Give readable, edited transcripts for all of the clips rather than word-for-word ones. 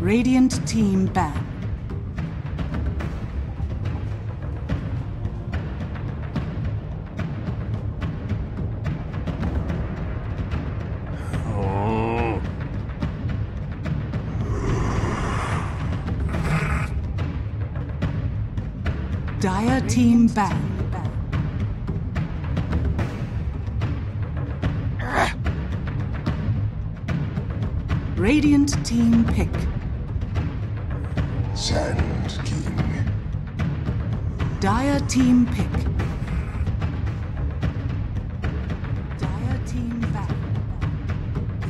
Radiant team ban. Dire team ban. Radiant team pick. Sand King. Dire team pick. Dire team ban.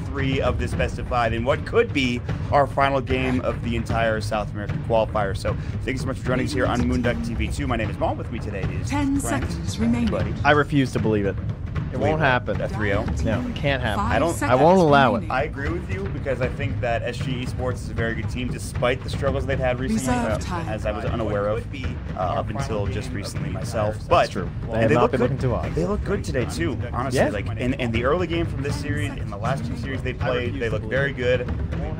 3 of this best of 5 in what could be our final game of the entire South American qualifier. So thank you so much for joining us here on Moonduck TV2. My name is Mom. With me today is 10 Brent, seconds remaining. buddy. I refuse to believe it. It won't happen. A 3-0. No, it can't happen. I won't allow it. I agree with you because I think that SG eSports is a very good team despite the struggles they've had recently, Reserve time. as I was unaware of up until just recently myself. That's But true. They and have they not look been good. looking too hot. They look good today too. Honestly, Yeah. like in the early game from this series, in the last 2 series they played, they look very good.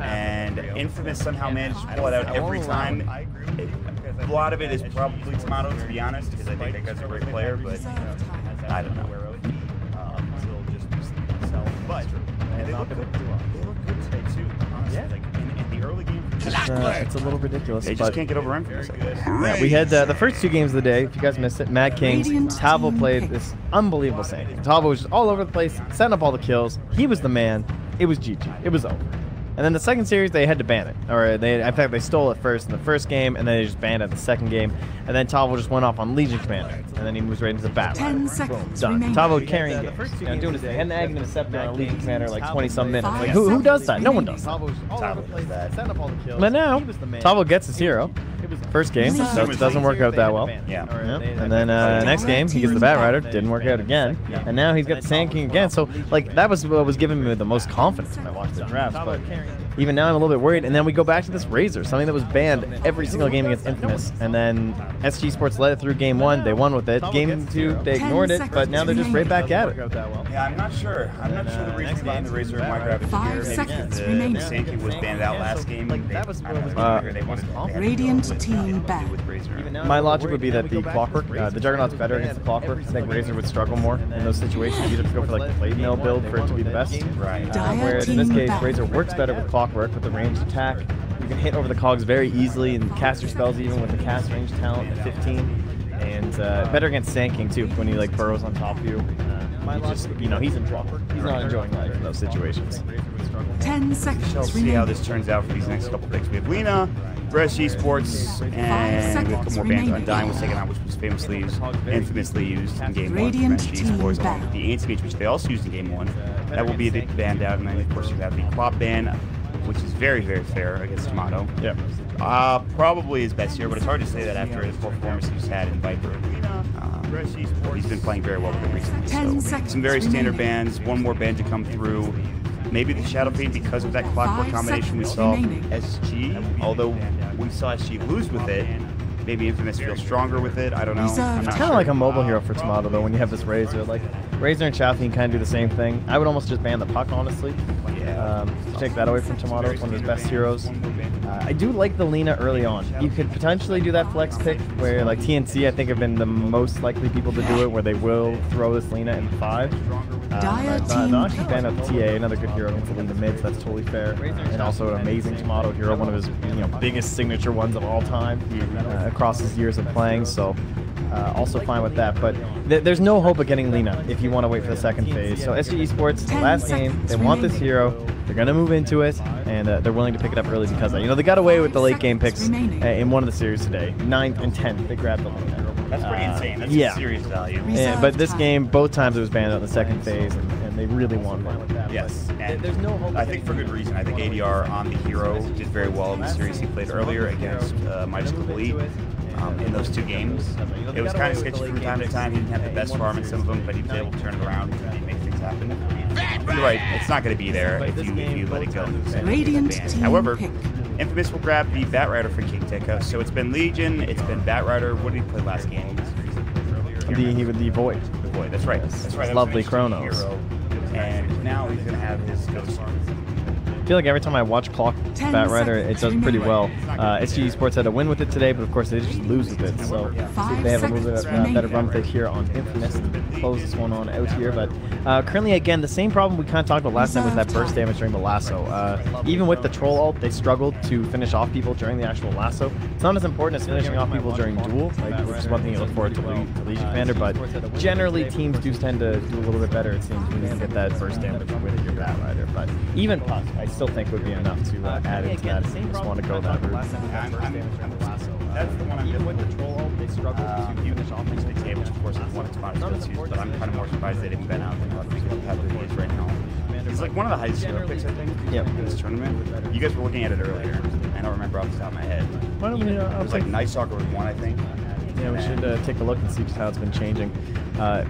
And Infamous somehow managed to pull it out every time. A lot of it is probably Tomato, to be honest, because I think that guy's a great player, but I don't know. But they look good today too. Honestly, like in the early game, It's a little ridiculous. they just can't get over Infamous, I guess. Yeah, we had the first 2 games of the day. If you guys missed it, Mad Kings, Tavo played this unbelievable Saint. Tavo was just all over the place, setting up all the kills. He was the man. It was GG. It was over. And then the second series, they had to ban it. Or in fact, they stole it first in the first game, and then they just banned it in the second game. And then Tavo just went off on Legion Commander. And then he was rated as a bat. 10 seconds Done. remaining. Tavo carrying games. Doing his thing. And agging a scepter on a Legion Commander like 20-some minutes. Like, who does that? No one does that. But now, Tavo gets his hero. First game, doesn't work out that well. Yeah. And then next game, he gets the Bat Rider. Didn't work out again. And now he's got the Sand King again. So, like, that was what was giving me the most confidence when I watched the drafts. But even now, I'm a little bit worried. And then we go back to this Razor, something that was banned every single game against Infamous. And then SG Sports led it through game 1. They won with it. Game 2, they ignored it. But now they're just right back at it. Yeah, I'm not sure. I'm not sure the reason behind the Razor might grab it here. Maybe because the Sand King was banned out last game. They wanted Radiant team ban. with Razor. My logic would be that the Clockwork, the Juggernaut's better against the Clockwork. I think Razor would struggle more in those situations. You'd have to go for like the Blade Mill build for it to be the best. Right. Whereas in this case, Razor works better with Clockwork with the ranged attack. You can hit over the cogs very easily and cast your spells even with the cast range talent at 15. And better against Sand King too when he like burrows on top of you. He's in trouble. He's not enjoying life in those situations. 10 seconds We'll see remaining. how this turns out for these next couple picks. We have Lina, Bresh Esports, and we have a couple more bands. Undying was taken out, which was infamously used in game 1 for Radiant Bresh team Esports, ban. along with the Anti-Mage, which they also used in game 1. That will be the banned out, and then of course you have the Quap ban, which is very, very fair against Tomato. Yeah. Probably his best here, but it's hard to say that after his performance he's had in Viper. He's been playing very well with it recently. 10 So seconds some very standard remaining. bans, one more ban to come through. Maybe the Shadow Fiend because of that Clockwork 5 combination we seconds saw remaining. SG, although we saw SG lose with it. Maybe Infamous feels stronger with it. I don't know. I'm Reserve not It's kind sure. of like a mobile hero for Tomato, though, when you have this Razor. Like, Razor and Shadow Fiend kind of do the same thing. I would almost just ban the Puck, honestly. To take that away from Tomato. It's one of his best heroes. I do like the Lina early on. You could potentially do that flex pick where, like, TNC, I think, have been the most likely people to do it, where they will throw this Lina in 5. Dire But team actually ban out the TA, another good hero against the Lina mid, so that's totally fair. And also an amazing Tomato hero, one of his biggest signature ones of all time across his years of playing. So also fine with that. But there's no hope of getting Lina if you want to wait for the second phase. So SG Esports, last game, they want this hero. They're going to move into it, and they're willing to pick it up early because of that. They got away with the late game picks in one of the series today. 9th and 10th, they grabbed the Lina. That's pretty insane. That's serious value. Yeah, but this game, both times it was banned out in the second phase, and they really won with that. Yes, and there's no hope. I think for good reason. I think ADR on the hero did very well in the series he played earlier against Midas Elite. In those 2 games, it was kind of sketchy from time to time. He didn't have the best farm in some of them, but he was able to turn it around and make things happen. You're right, it's not going to be there if you let it go. Radiant team However, pick. Infamous will grab the Bat Rider for King Tekka. So it's been Legion, it's been Bat Rider. What did he play last game? The Void. The Void, that's right. That's right. Lovely That was an interesting Chronos. hero. And now he's going to have his Ghost. feel like every time I watch Clock 10 Bat Rider, it seconds does pretty well. remaining. SG Esports had a win with it today, but of course they just lose with it. So see if they have a little bit better run with it here on Infamous and close this one on out here. But currently, again, the same problem we kind of talked about last time was that burst damage during the lasso. Even with the troll ult, they struggled to finish off people during the actual lasso. It's not as important as finishing off people during duel, which is one thing you look forward to Legion Commander, but generally teams do tend to do a little bit better, it seems, when you can get that burst damage with your Bat Rider. But even Puck, I still think would be enough to add into that if you just want to go that route. That's the one I'm Even with the troll ult, they struggled to finish off the game, which of course is one of Spot's go-tos, but I'm kind of more surprised they didn't bet out than what people have it is right now. He's like one of the highest hero picks, I think, in this tournament. You guys were looking at it earlier. I don't remember off the top of my head. Why don't we, it was like Night Stalker was one, I think. Yeah, we should take a look and see just how it's been changing.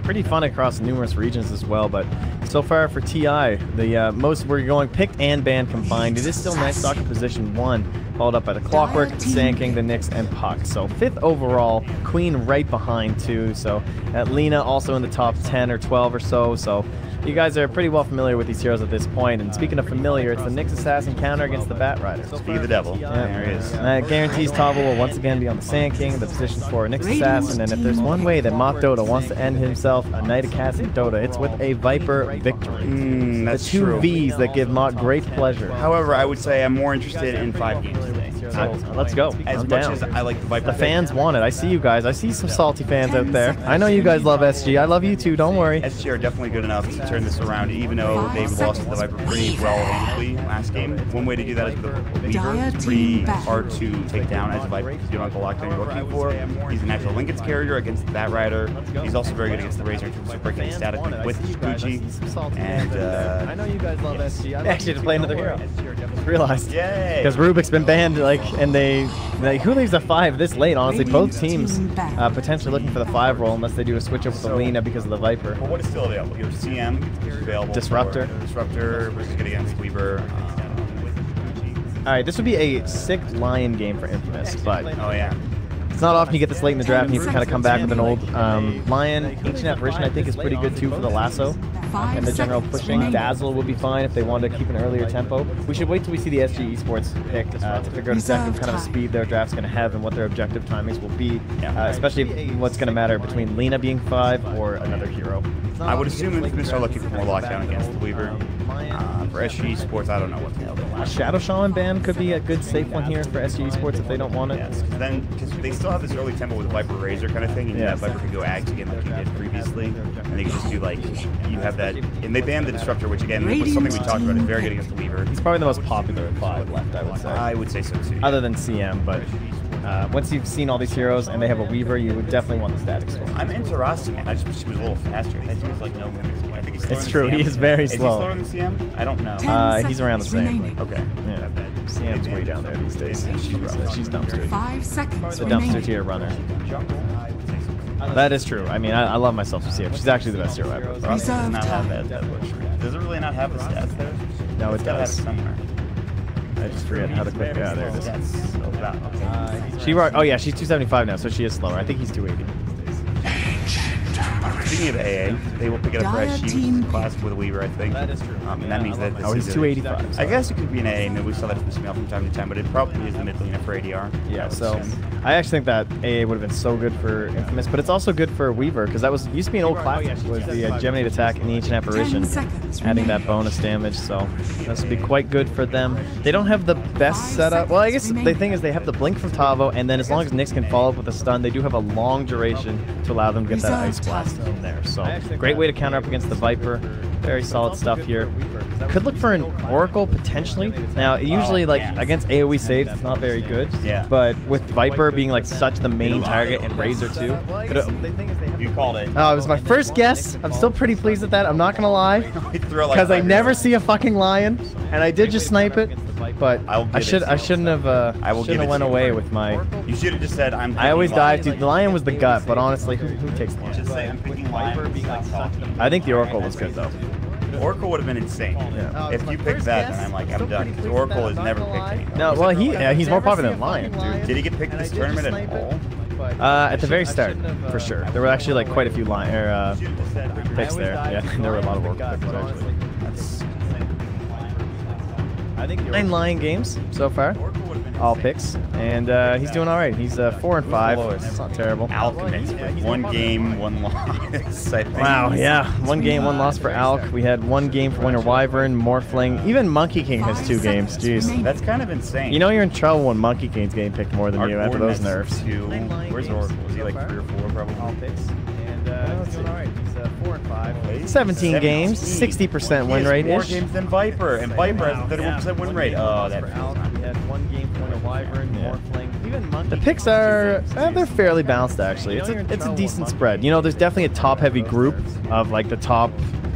Pretty fun across numerous regions as well, but so far for TI, the most we're going picked and banned combined. It is still Night Stalker position 1, followed up by the Clockwork, Sand King, the Nyx, and Puck. So 5th overall, Queen right behind too. So Lena also in the top 10 or 12 or so. So you guys are pretty well familiar with these heroes at this point. And speaking of familiar, it's the Nyx Assassin counter against the Bat Rider. Speak of the devil. There he is. That guarantees Tavo will once again be on the Sand King, the position for Nyx Assassin. And if there's one way that Mock Dota wants to end himself a Knight of Cats in Dota, it's with a Viper victory. That's the two true. Vs that give Mock great pleasure. However, I would say I'm more interested in 5 games today. Let's go. As I'm much down. as I like the Viper, The fans want it. I see you guys. I see some salty fans out there. I know you guys love SG. I love you too. Don't worry. SG are definitely good enough to turn this around, even though they lost to the Viper pretty well handedly last game. One way to do that is with the Weaver. It's pretty hard to take down as a Viper because you don't have the lockdown you're looking for. He's a natural Lincoln's carrier against the Bat Rider. He's also very good against the Razor in terms of breaking static with Shukuchi. And I know you guys love SG. Actually, to play another hero. Realized. Yay! Because Rubik's been banned, and they who leaves a 5 this late? Honestly, both teams potentially looking for the 5 role unless they do a switch up with the Lena because of the Viper. Well, what is still available? You have CM, which is available. Disruptor, which is good against Weaver. All right, this would be a sick Lion game for Infamous, but Oh yeah. it's not often you get this late in the draft and you can kind of come back with an old Lion. Ancient Apparition, I think, is pretty good too for the lasso and the general pushing. Dazzle would be fine if they wanted to keep an earlier tempo. We should wait till we see the SG Esports pick to figure out exactly what kind of speed their draft's going to have and what their objective timings will be, especially what's going to matter between Lena being 5 or another hero. I would assume Infamous are looking for more lockdown against the Weaver. For SG Sports, I don't know what the hell they want. Shadow Shaman ban could be a good safe one here for SG Esports if they don't want it. Yes, because they still have this early tempo with Viper Razor kind of thing, and that Viper could go Axe again like he did previously, and they could just do like, you have that, and they banned the Disruptor, which again was something we talked about, is very good against the Weaver. He's probably the most popular 5 left, I would say. I would say so too. Other than CM, but once you've seen all these heroes and they have a Weaver, you would definitely want the static score. I'm into Rossi, man. I just wish he was a little faster. That dude's like no movement. I think he's slower It's true, he is very slow. Is he slower than CM? I don't know. He's around the same. But, Okay. yeah. CM's way down there these days. She's dumpster. 5 seconds The dumpster remaining. tier runner. That is true. I mean, I love myself to CM. She's actually the best hero ever. Rossi does not have that luxury. Does it really not have the stats there? No, it It's gotta have does. it somewhere. I just forget how to click. Yeah, there it is. Okay. Oh yeah, she's 275 now, so she is slower. I think he's 280. Speaking of AA, they will pick it up for Dire SG team class with a Weaver, I think. That is true. And that means that this Oh, he's is 285. I guess it could be an AA. Maybe we saw that from from time to time, but it probably is the mid laner for ADR. Yeah, so I actually think that AA would have been so good for Infamous, but it's also good for Weaver because that used to be an old classic, was the Geminate attack in the Ancient Apparition, 10 seconds adding that remaining. bonus damage. So this would be quite good for them. They don't have the best setup. Well, I guess the thing is they have the blink from Tavo, and then as long as Nyx can follow up with a stun, they do have a long duration to allow them to get that Ice Blast in there. So great way to counter up against the Viper. Very solid stuff here. Could look for an Oracle potentially. Now, usually like against AoE saves, it's not very good. Yeah. But with Viper being like such the main target and Razor too. You called it. Oh, it was my first guess. I'm still pretty pleased with that. I'm not gonna lie, because I never see a fucking lion, and I did just snipe it. But I shouldn't have. I will give it went to you. away with my. You should have just said I'm. I always picking dive. lion. Dude, the lion was the gut, but honestly, who takes the Just say lion? I'm picking lion. I think the Oracle was good though. Oracle would have been insane. Yeah. If you picked that, then I'm like, I'm done. Because Oracle is never picked anymore. No, well he's more popular than lion, dude. Did he get picked this tournament at all? At the very start, for sure. There were actually like quite a few picks there. Yeah, there were a lot of Oracle picks actually. 9 Lion games so far, all picks, and he's doing all right. He's 4 and 5. That's not terrible. Alchemist, 1 game, 1 loss. I think. Wow, yeah, 1 game, 1 loss for Alk. We had 1 game for Winter Wyvern, Morphling. Even Monkey King has 2 games. Jeez, that's kind of insane. You know you're in trouble when Monkey King's getting picked more than you after those nerfs. Where's Oracle? Is he like 3 or 4 probably? All picks. He's doing all right. He's 4 and 5. 17 games, 60% win rate. More games than Viper, and Viper has a 31% win rate. Oh, that. We had 1 game for Winter Wyvern, Morphling. Even the picks are they're fairly balanced actually. It's a decent spread. You know, there's definitely a top-heavy group of like the top.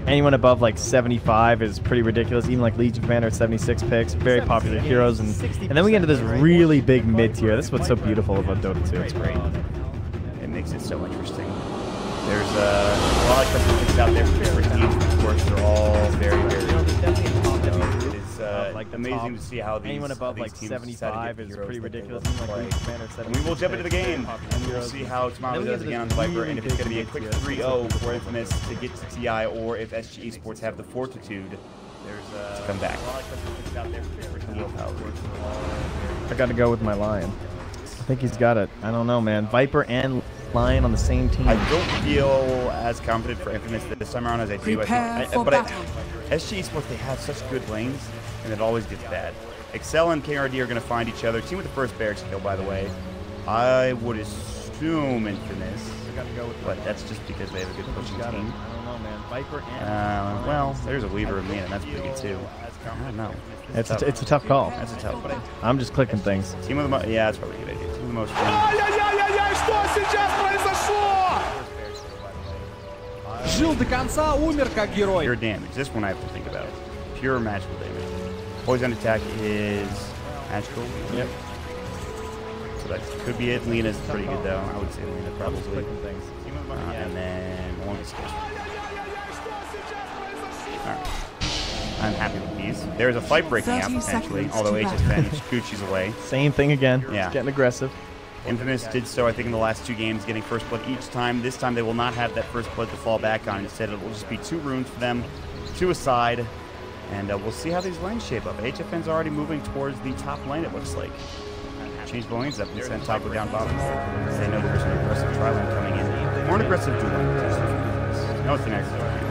Anyone above like 75 is pretty ridiculous. Even like Legion Commander at 76 picks, very popular heroes, and then we get into this really big mid tier. This is what's so beautiful about Dota 2. It's great. It makes it so interesting. There's a lot of custom picks out there for different teams. Of course, they're all very, very. It is like amazing to see how these anyone above these like teams 75 is pretty ridiculous. And we will jump into the game, and we will see how tomorrow does again on the Viper, and if it's going to be a quick 3-0 for Infamous to get to TI, or if SG Esports have the fortitude to come back. I got to go with my Lion. I think he's got it. I don't know, man. Viper and Lion on the same team. I don't feel as confident for Infamous this time around as I do. But SG Esports, they have such good lanes, and it always gets bad. Excel and KRD are going to find each other. Team with the first barracks kill, by the way. I would assume Infamous, but that's just because they have a good pushing team. I don't know, man. Viper and well, there's a Weaver in me, and that's pretty good too. I don't know. It's a tough call. That's a tough one. I'm just clicking things. Team with the yeah, that's probably a good idea. Team with the most Что сейчас произошло? Жил до конца, умер как герой. Pure damage. This one I have to think about. Pure magical damage. Poison attack is magical. Yep. So that could be it. Lena's pretty good though. I would say Lena probably. And then one is Alright. I'm happy with these. There's a fight breaking out potentially, although HSN Gucci's away. Same thing again. Yeah. It's getting aggressive. Infamous did so, I think, in the last 2 games, getting first blood each time. This time they will not have that first blood to fall back on. Instead, it will just be 2 runes for them, 2 aside, and we'll see how these lanes shape up. HFN's already moving towards the top lane, it looks like. Change the lanes up and send top or down bottom. Because they know there's an aggressive tri lane coming in. More an aggressive dual lane. No, it's an aggressive.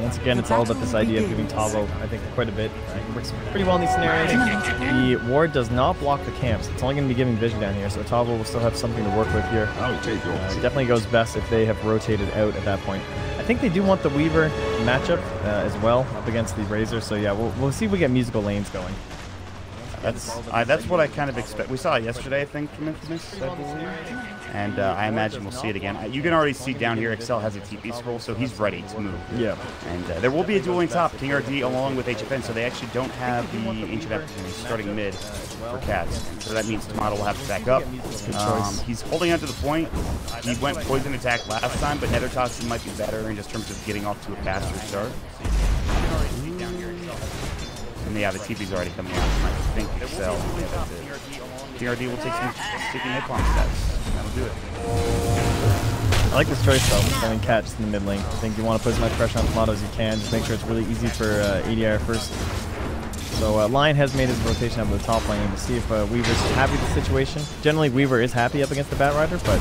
Once again, it's all about this idea of giving Tavo, I think, quite a bit. It works pretty well in these scenarios. The ward does not block the camps. It's only going to be giving vision down here, so Tavo will still have something to work with here. It definitely goes best if they have rotated out at that point. I think they do want the Weaver matchup as well up against the Razor, so yeah, we'll see if we get musical lanes going. That's what I kind of expect. We saw it yesterday, I think, from Infamous, I believe. And I imagine we'll see it again. You can already see down here, Excel has a TP scroll, so he's ready to move. Yeah. And there will be a dueling top, KRD along with HFN, so they actually don't have the Ancient Opportunity starting mid for Cats. So that means Tomato will have to back up. He's holding on to the point. He went poison attack last time, but Nether Toxin might be better in just terms of getting off to a faster start. And yeah, the TP's already coming out. I think Excel. Yeah, that's it. KRD will take some sticking hit bomb stats. That'll do it. I like this choice though, having Cat just in the mid lane. I think you want to put as much pressure on Tomato as you can. Just make sure it's really easy for ADR first. So Lion has made his rotation up to the top lane. We'll see if Weaver's happy with the situation. Generally, Weaver is happy up against the Batrider, but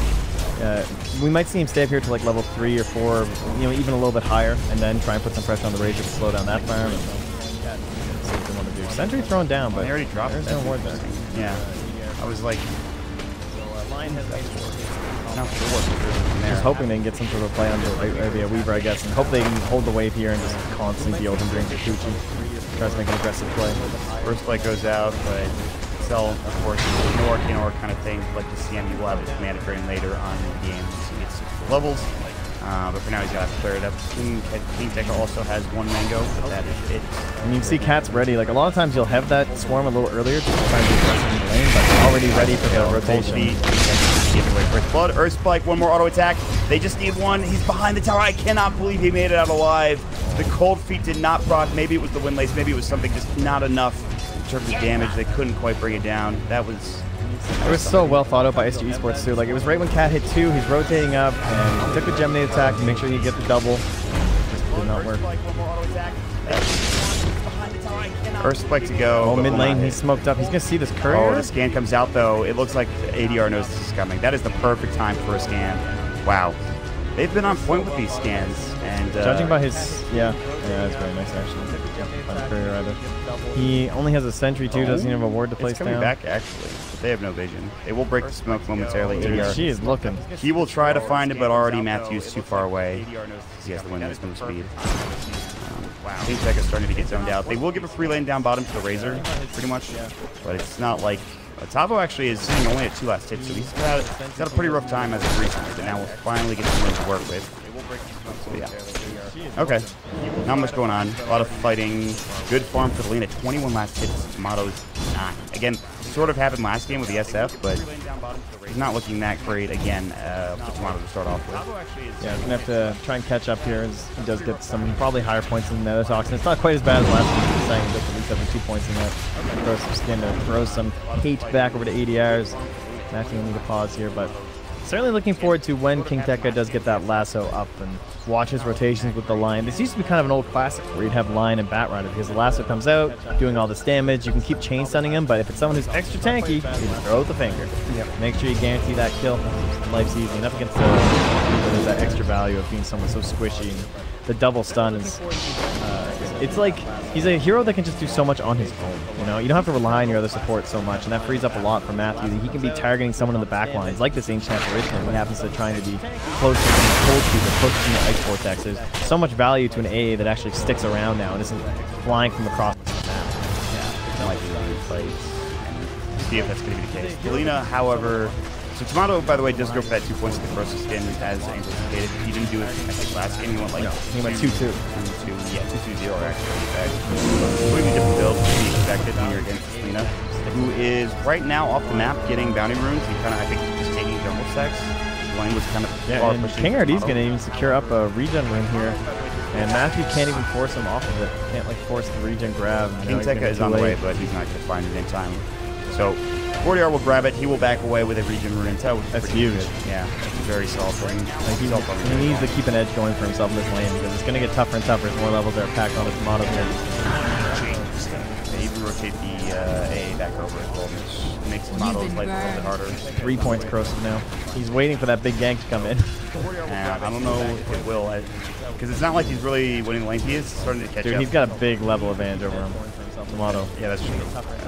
we might see him stay up here to like level 3 or 4, you know, even a little bit higher, and then try and put some pressure on the Razor to slow down that farm. See what they want to do. Sentry thrown down, but they already dropped. There's no ward there. Yeah, I was like, Lion has just hoping they can get some sort of play on the Weaver, I guess, and hope they can hold the wave here and just constantly deal with him during Gucci. Tries to make an aggressive play. First play goes out, but Excel, of course, no arcane aura kind of thing. Like the CM, you will have his command drain later on in the game as he gets to levels. But for now, he's got to clear it up. King Tekka also has 1 mango, but that is it. And you can see Cat's ready. Like, a lot of times you'll have that swarm a little earlier to try and be aggressive in the lane, but they're already ready for the rotation. Giving away First Blood. Earth Spike, 1 more auto attack. They just need 1. He's behind the tower. I cannot believe he made it out alive. The Cold Feet did not proc. Maybe it was the Wind Lace. Maybe it was something just not enough in terms of damage. They couldn't quite bring it down. That was... It was so well thought out by SG Esports too. Like, it was right when Cat hit 2, he's rotating up and took the Geminate attack to make sure you get the double. Just did not work. First spike to go. Oh, but mid will lane, not he's hit. smoked up. He's gonna see this courier. Oh, the scan comes out though. It looks like ADR knows this is coming. That is the perfect time for a scan. Wow. They've been on point with these scans. And judging by his, yeah, that's very nice actually. By the courier rather. He only has a sentry too. Doesn't even have a ward to place it's coming down. back actually, but they have no vision. They will break the smoke momentarily. Dude, ADR. she is looking. He will try to find it, but already Matthew's too far away. He has the window's move speed. King Tech is starting to get zoned out. They will give a free lane down bottom to the Razor, pretty much. But it's not like... Tavo actually is sitting only at 2 last hits, so he's got a pretty rough time as of recently, but now we'll finally get someone to work with. So, yeah. Okay. Not much going on. A lot of fighting. Good farm for the lane at 21 last hits. Tomatoes 9. Again, sort of happened last game with the SF, but he's not looking that great again for Tomato to start off with. Yeah, he's going to have to try and catch up here as he does get some probably higher points in the Nether Toxin. It's not quite as bad as last week, he was saying, just at least having 2 points in that. Throw some skin to throw some hate back over to ADRs. Matthew will need a pause here, but certainly looking forward to when King Tekka does get that lasso up and watch his rotations with the line. This used to be kind of an old classic where you'd have line and Bat Rider because the lasso comes out, doing all this damage. You can keep chain stunning him, but if it's someone who's extra tanky, you just throw out the finger. Make sure you guarantee that kill. Life's easy. Enough against there's that extra value of being someone so squishy. And the double stun is... it's like he's a hero that can just do so much on his own. You know, you don't have to rely on your other support so much, and that frees up a lot for Matthew. He can be targeting someone in the back lines, like this Ancient Apparition, when he happens to trying to be close to the cold speed or close to the ice vortex. There's so much value to an AA that actually sticks around now and isn't flying from across the map. Yeah, might be one of these fights. See if that's going to be the case. Galena, however. So Tomato, by the way, does go for that 2 points to the Corrosive Skin as anticipated. He didn't do it, I think, last game. He went like... No, he went 2-2. 2-2. Yeah, 2-2-0 actually. In fact, completely different build to be expected when you're against Galena, who is right now off the map getting bounty runes. He kind of, I think, just taking jungle stacks. The lane was kind of far and pushing. King RD's going to even secure up a regen rune here. And Matthew can't even force him off of it. Can't, like, force the regen grab. King Tekka is on the way, but he's not going to find it in time. So 40R will grab it. He will back away with a regen rune intel. That's huge. Good. Yeah, very solid for him. Like he needs to keep an edge going for himself in this lane because it's going to get tougher and tougher as more levels are packed on the Tomato here. They even rotate the AA back over as well, which makes Tomato's life a little bit harder. 3 points Corrosive now. He's waiting for that big gank to come in. Yeah, I don't know if it will, because it's not like he's really winning the lane. He is starting to catch Dude, up. he's got a big level advantage over him. Tomato. Yeah, that's true.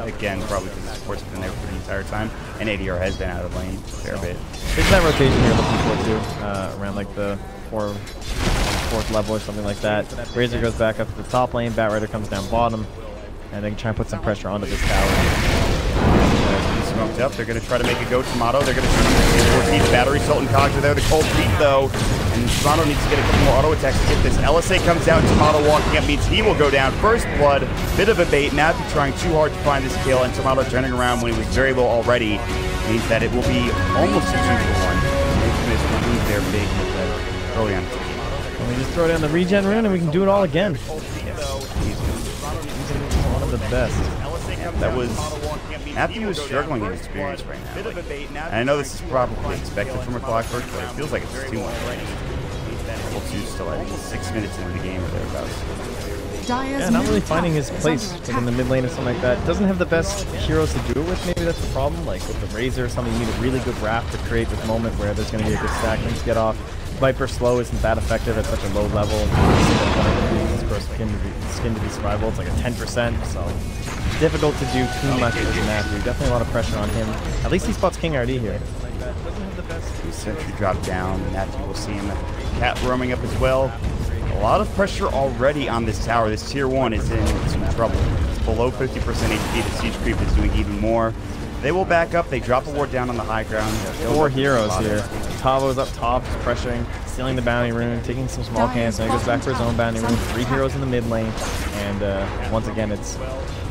Again, probably because the support's been there for the entire time, and ADR has been out of lane a fair bit. There's that rotation here looking for too, around like the fourth level or something like that. Razor goes back up to the top lane, Bat Rider comes down bottom, and they can try and put some pressure onto this tower. Smoked up. They're going to try to make a go Tomato. They're going to try to battery Sultan Cogs are there. The cold feet though, and Tomato needs to get a couple more auto attacks to get this. LSA comes out. Tomato walking up means he will go down. First blood. Bit of a bait. Matthew trying too hard to find this kill, and Tomato turning around when he was very low already means that it will be almost a 2-for-1. They move their big early on. And we just throw down the regen rune and we can do it all again. Yes. One of the best. That was... Matthew is struggling in experience right now. And I know this is probably expected from a Clockwork, but it feels like it's too much. Level 2's still like 6 minutes into the game or thereabouts. Yeah, not really finding his place within the mid lane or something like that. Doesn't have the best heroes to do it with, maybe that's the problem. Like with the Razor or something, you need a really good wrap to create this moment where there's going to be a good stack to get off. Viper slow isn't that effective at such a low level. Skin to be survivable, it's like a 10%, so difficult to do too much with Matthew. Definitely a lot of pressure on him. At least he spots King RD here. Sentry drop down. Matthew will see him. Cat roaming up as well. A lot of pressure already on this tower. This tier 1 is in some trouble. It's below 50% HP. The siege creep is doing even more. They will back up. They drop a ward down on the high ground. 4 heroes here. Tavo's up top, just pressuring, stealing the bounty rune, taking some small cans, and he goes back for his own bounty rune. 3 heroes in the mid lane, and once again, it's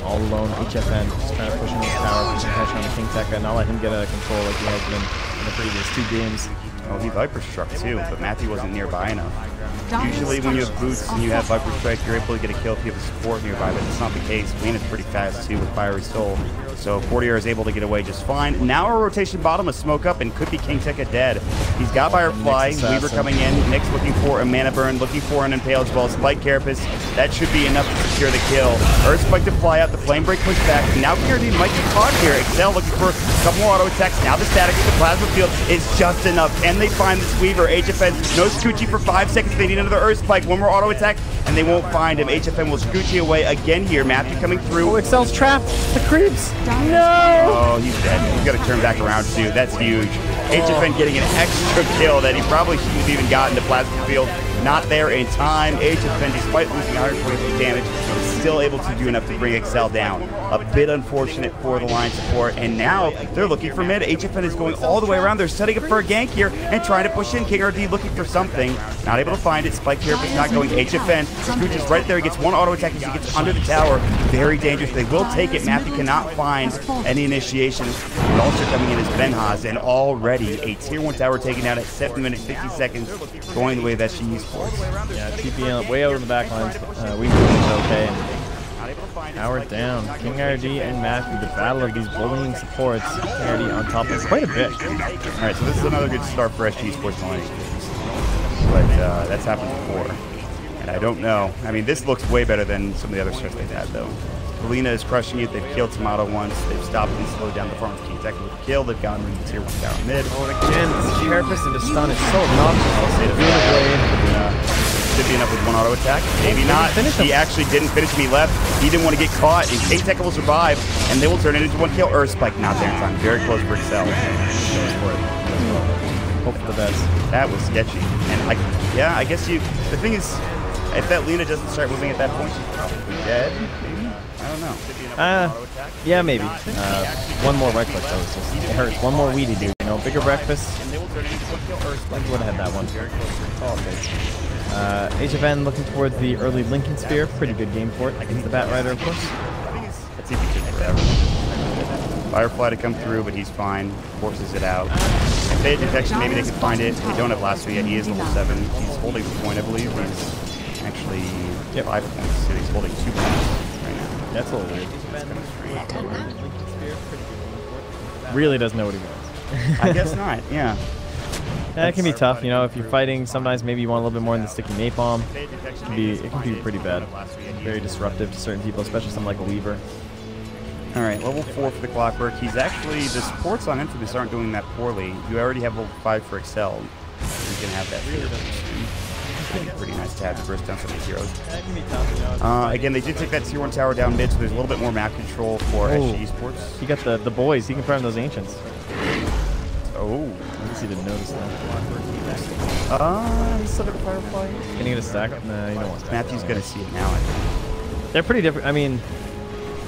all alone. HFN just trying to push in this tower, pushing pressure on the King Tekka, and not let him get out of control like he has been in the previous 2 games. Oh, he Viper struck too, but Matthew wasn't nearby enough. Usually when you have boots and you have Viper Strike, you're able to get a kill if you have a support nearby, but it's not the case. Lena's pretty fast too with Fiery Soul. So Fortier is able to get away just fine. Now a rotation bottom, a smoke up, and could be King Tekka dead. He's got Firefly, Weaver coming in. Nick's looking for a mana burn, looking for an impale as well. Spike Carapace, that should be enough to secure the kill. Earth Spike to fly out, the Flame Break push back. Now KRD might get caught here. Excel looking for a couple more auto attacks. Now the static with the Plasma Field is just enough. Can they find this Weaver? HFN, no Scoochie for 5 seconds. They need another Earth Spike, one more auto attack, and they won't find him. HFN will Scoochie away again here. Matthew coming through. Oh, Excel's trapped. The creeps. No! Oh, he's dead. He's got to turn back around too. That's huge. HFN getting an extra kill that he probably shouldn't have even gotten to Plasma Field. Not there in time. HFN, despite losing 143 damage, is still able to do enough to bring Excel down. A bit unfortunate for the line support, and now they're looking for mid. HFN is going all the way around. They're setting up for a gank here and trying to push in. KRD looking for something. Not able to find it. Spike here, but not going. HFN, Scooch is right there. He gets one auto attack as he gets under the tower. Very dangerous. They will take it. Matthew cannot find any initiation. And also coming in is Benhaz, and already a tier 1 tower taken out at 7 minutes, 50 seconds, going the way that she used. Yeah, TP way out in the back lines. We moved okay. Tower down. King RD and Matthew, the battle of these bullying supports. King RD on top of quite a bit. Alright, so this is another good start for SG Sports Line. But that's happened before. And I don't know. I mean, this looks way better than some of the other starts they've had, though. Lena is crushing it. They've killed Tomato once. They've stopped and slowed down the farm of King Tekka with a kill. They've gotten into tier 1 tower mid. Oh, and again, this Carapace into stun is so obnoxious. Should be enough with one auto attack. Maybe not. He actually didn't finish him. He left. He didn't want to get caught. And King Tekka will survive, and they will turn it into one kill. Earth Spike not there in time. Very close for Excel. Hope for the best. That was sketchy. And I guess you. The thing is, if that Lena doesn't start moving at that point, she's probably dead. Maybe. I don't know. Yeah, maybe. One more right click though. It hurts. One more weedy dude. You know, bigger breakfast. And they will turn it into one kill. Earth Spike would have had that one. Very close for Oh, okay. HFN looking towards the early Lincoln Sphere. Pretty good game for it against the Bat Rider, of course. That's if he took forever. Firefly to come through, but he's fine. Forces it out. If they had detection, maybe they could find it. They don't have Lasso yet. He is level 7. He's holding the point, I believe. He's actually 5 points. So he's holding 2 points right now. That's a little weird. That's kind of really doesn't know what he wants. I guess not, yeah. That can be tough, you know, if you're fighting, sometimes maybe you want a little bit more than the sticky napalm. It can be pretty bad. Very disruptive to certain people, especially someone like a Weaver. Alright, level 4 for the Clockwork. He's actually, the supports on Infamous aren't doing that poorly. You already have level 5 for Excel. You can have that here. It's pretty nice to have to burst down some of these heroes. Again, they did take that tier 1 tower down mid, so there's a little bit more map control for SG Esports. He got the boys, he can farm those Ancients. Oh. I guess he didn't notice that. He's still got a Firefly. Can he get a stack? Nah, you don't want stack. Matthew's gonna see it now, I think. They're pretty different. I mean,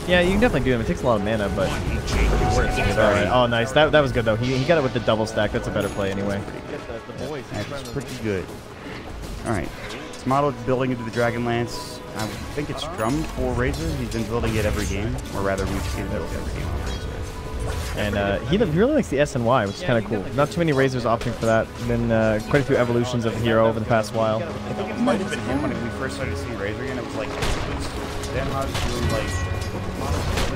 yeah, you can definitely do them. It takes a lot of mana, but Alright. Oh, nice. That was good though. He got it with the double stack. That's a better play anyway. That's pretty good. Alright. This model building into the Dragonlance. I think it's drummed for Razor. He's been building it every game, or rather, we've seen it every game on Razor. And he really likes the SNY, which is kind of cool. Not too many Razors opting for that. Been quite a few evolutions of the hero over the past while. I think it might have been him when we first started seeing Razor again. It was like, Benhaz doing like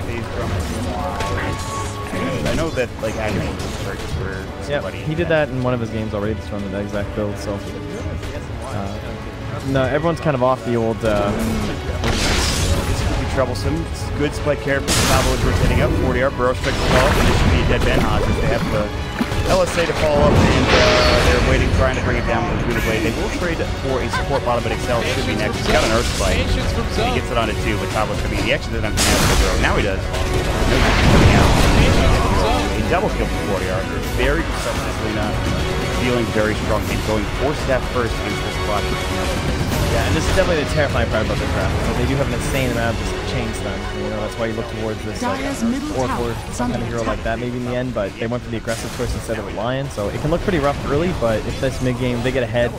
phase drum SNY. I know that like Agony was purchased for somebody. Yeah, he did that in one of his games already, just running that exact build. So no, everyone's kind of off the old. Troublesome. It's good spike here. Pablo is rotating up. 40R. Burrow strikes the ball. And this should be a dead Benhaz if they have the LSA to follow up. And they're waiting, trying to bring it down with a good blade. They will trade for a support bottom, but Excel should be next. He's got an Earth Spike. And he gets it onto 2, but Pablo's coming in. He actually doesn't have to have Burrow. Now he does. Coming out. A double kill for 40R. Very perceptive. Lena feeling very strong. He's going 4 step first against this clock. Yeah, and this is definitely the terrifying part about the draft. So they do have an insane amount of just chain stun. You know, that's why you look towards this like Dire's middle or tower for is some kind under of hero attack. like that maybe in the end, but they went for the aggressive choice instead of the Lion, so it can look pretty rough early, but if this mid-game, they get ahead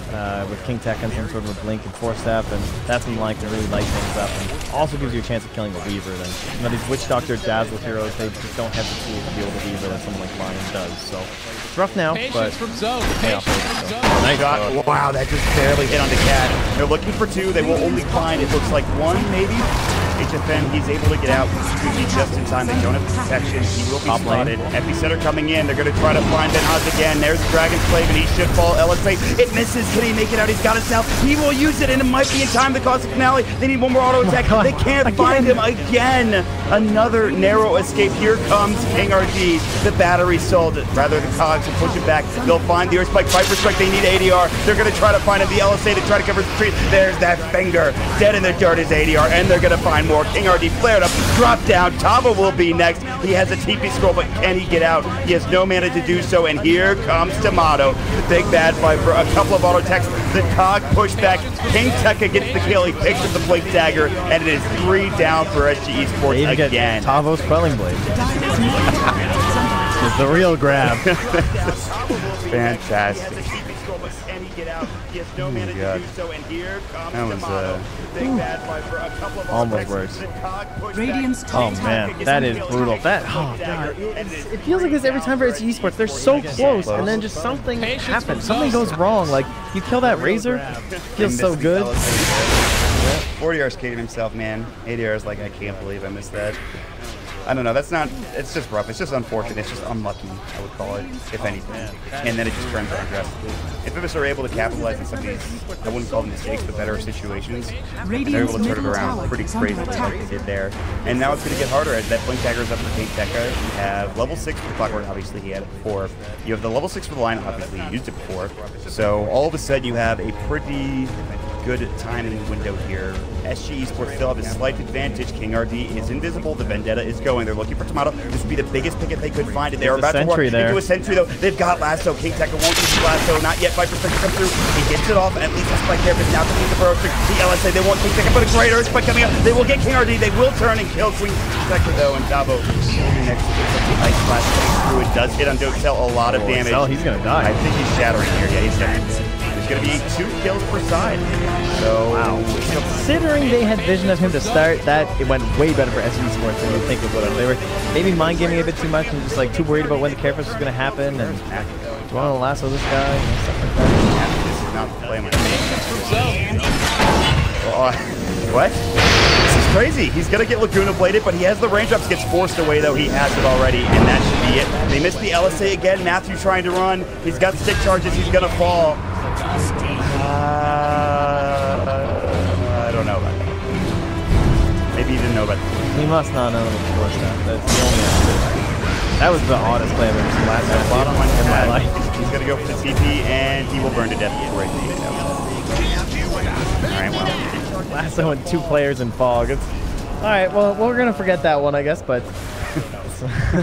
with King Tech and some sort of a Blink and Force Staff, and that's when the Lion can really light things up, and also gives you a chance of killing the Weaver. Then, you know, these Witch Doctor Dazzle heroes, they just don't have the tools to deal with the Weaver that someone like Lion does, so it's rough now, but Patience from zone. yeah, Patience from zone. Nice shot. Wow, that just barely hit on the cat. They're looking for two. They will only find, it looks like one, maybe. HFN, he's able to get out. He's just in time. They don't have protection. He will be spotted. Epicenter coming in. They're going to try to find Ben Oz again. There's the Dragon Slave, and he should fall. LSA, it misses. Can he make it out? He's got it now. He will use it, and it might be in time to cause the finale. They need one more auto attack. They can't find him again. Another narrow escape. Here comes King RG. The battery sold it. Rather, the cogs will push it back. They'll find the Earth Spike. Viper Strike. They need ADR. They're going to try to find him. The LSA to try to cover the street. There's that finger. Dead in the dirt is ADR, and they're going to find more. King RG flared up, dropped down. Tava will be next. He has a TP scroll, but can he get out? He has no mana to do so, and here comes Tomato, the big bad Viper. A couple of auto attacks. The cog pushed back. King Tekka gets the kill. He picks up the Blink Dagger, and it is 3 down for SG Esports again. Tavo's Quelling Blade. Dire's middle tower is under attack. It's the real grab. Fantastic. Oh That was almost worse. Radiant's top Oh tower man, is that under is attack. brutal. That, oh god, it feels like this every time for SG Esports. They're so close, and then just something happens. Something goes wrong. Like you kill that Razor, feels so good. 40R's kidding himself, man. ADR is like, I can't believe I missed that. I don't know. That's not. It's just rough. It's just unfortunate. It's just unlucky, I would call it, if anything. And then it just turns out drastically. If us are able to capitalize on some of these, I wouldn't call them mistakes, but better situations, and they're able to turn it around pretty crazily like they did there. And now it's going to get harder as that Blink Dagger is up for King Tekka. You have level 6 for the Clockwork. Obviously, he had it before. You have the level 6 for the line. Obviously, he used it before. So all of a sudden, you have a pretty good timing window here. SG Esports still have a slight advantage. King RD is invisible. The Vendetta is going. They're looking for Tomato. This would be the biggest picket they could find. And they're about to walk into a sentry, though. They've got Lasso. King Tekka won't use his Lasso. Not yet. Viper Strike comes through. He gets it off. At least a spike there, but now coming the Burrow Strike. The LSA, they want King Tekka, but a great Earth Spike coming up. They will get King RD. They will turn and kill Queen Tekka, though. And Davo next to the Ice Blast coming through. It does hit on Doxel a lot of damage. Oh, he's going to die. I think he's shattering here. Yeah, he's dying. There's going to be 2 kills per side. So, wow. Considering they had vision of him to start, it went way better for SG Sports than you'd think it would have. They were maybe mind gaming a bit too much and just like too worried about when the care was going to happen. And do you want to lasso this guy? And stuff like that. This is not the play, what? This is crazy. He's going to get Laguna Bladed, but he has the range ups. Gets forced away, though. He has it already, and that should be it. They missed the LSA again. Matthew trying to run. He's got stick charges. He's going to fall. I don't know about that. Maybe he didn't know about that. He must not know the force stuff. That's the only answer. That was the oddest play I've ever seen last time bottom in my life. He's going to go for the TP, and he will burn to death before he can get out. Alright, well. Lasso and 2 players in fog. Alright, well, we're going to forget that one, I guess, but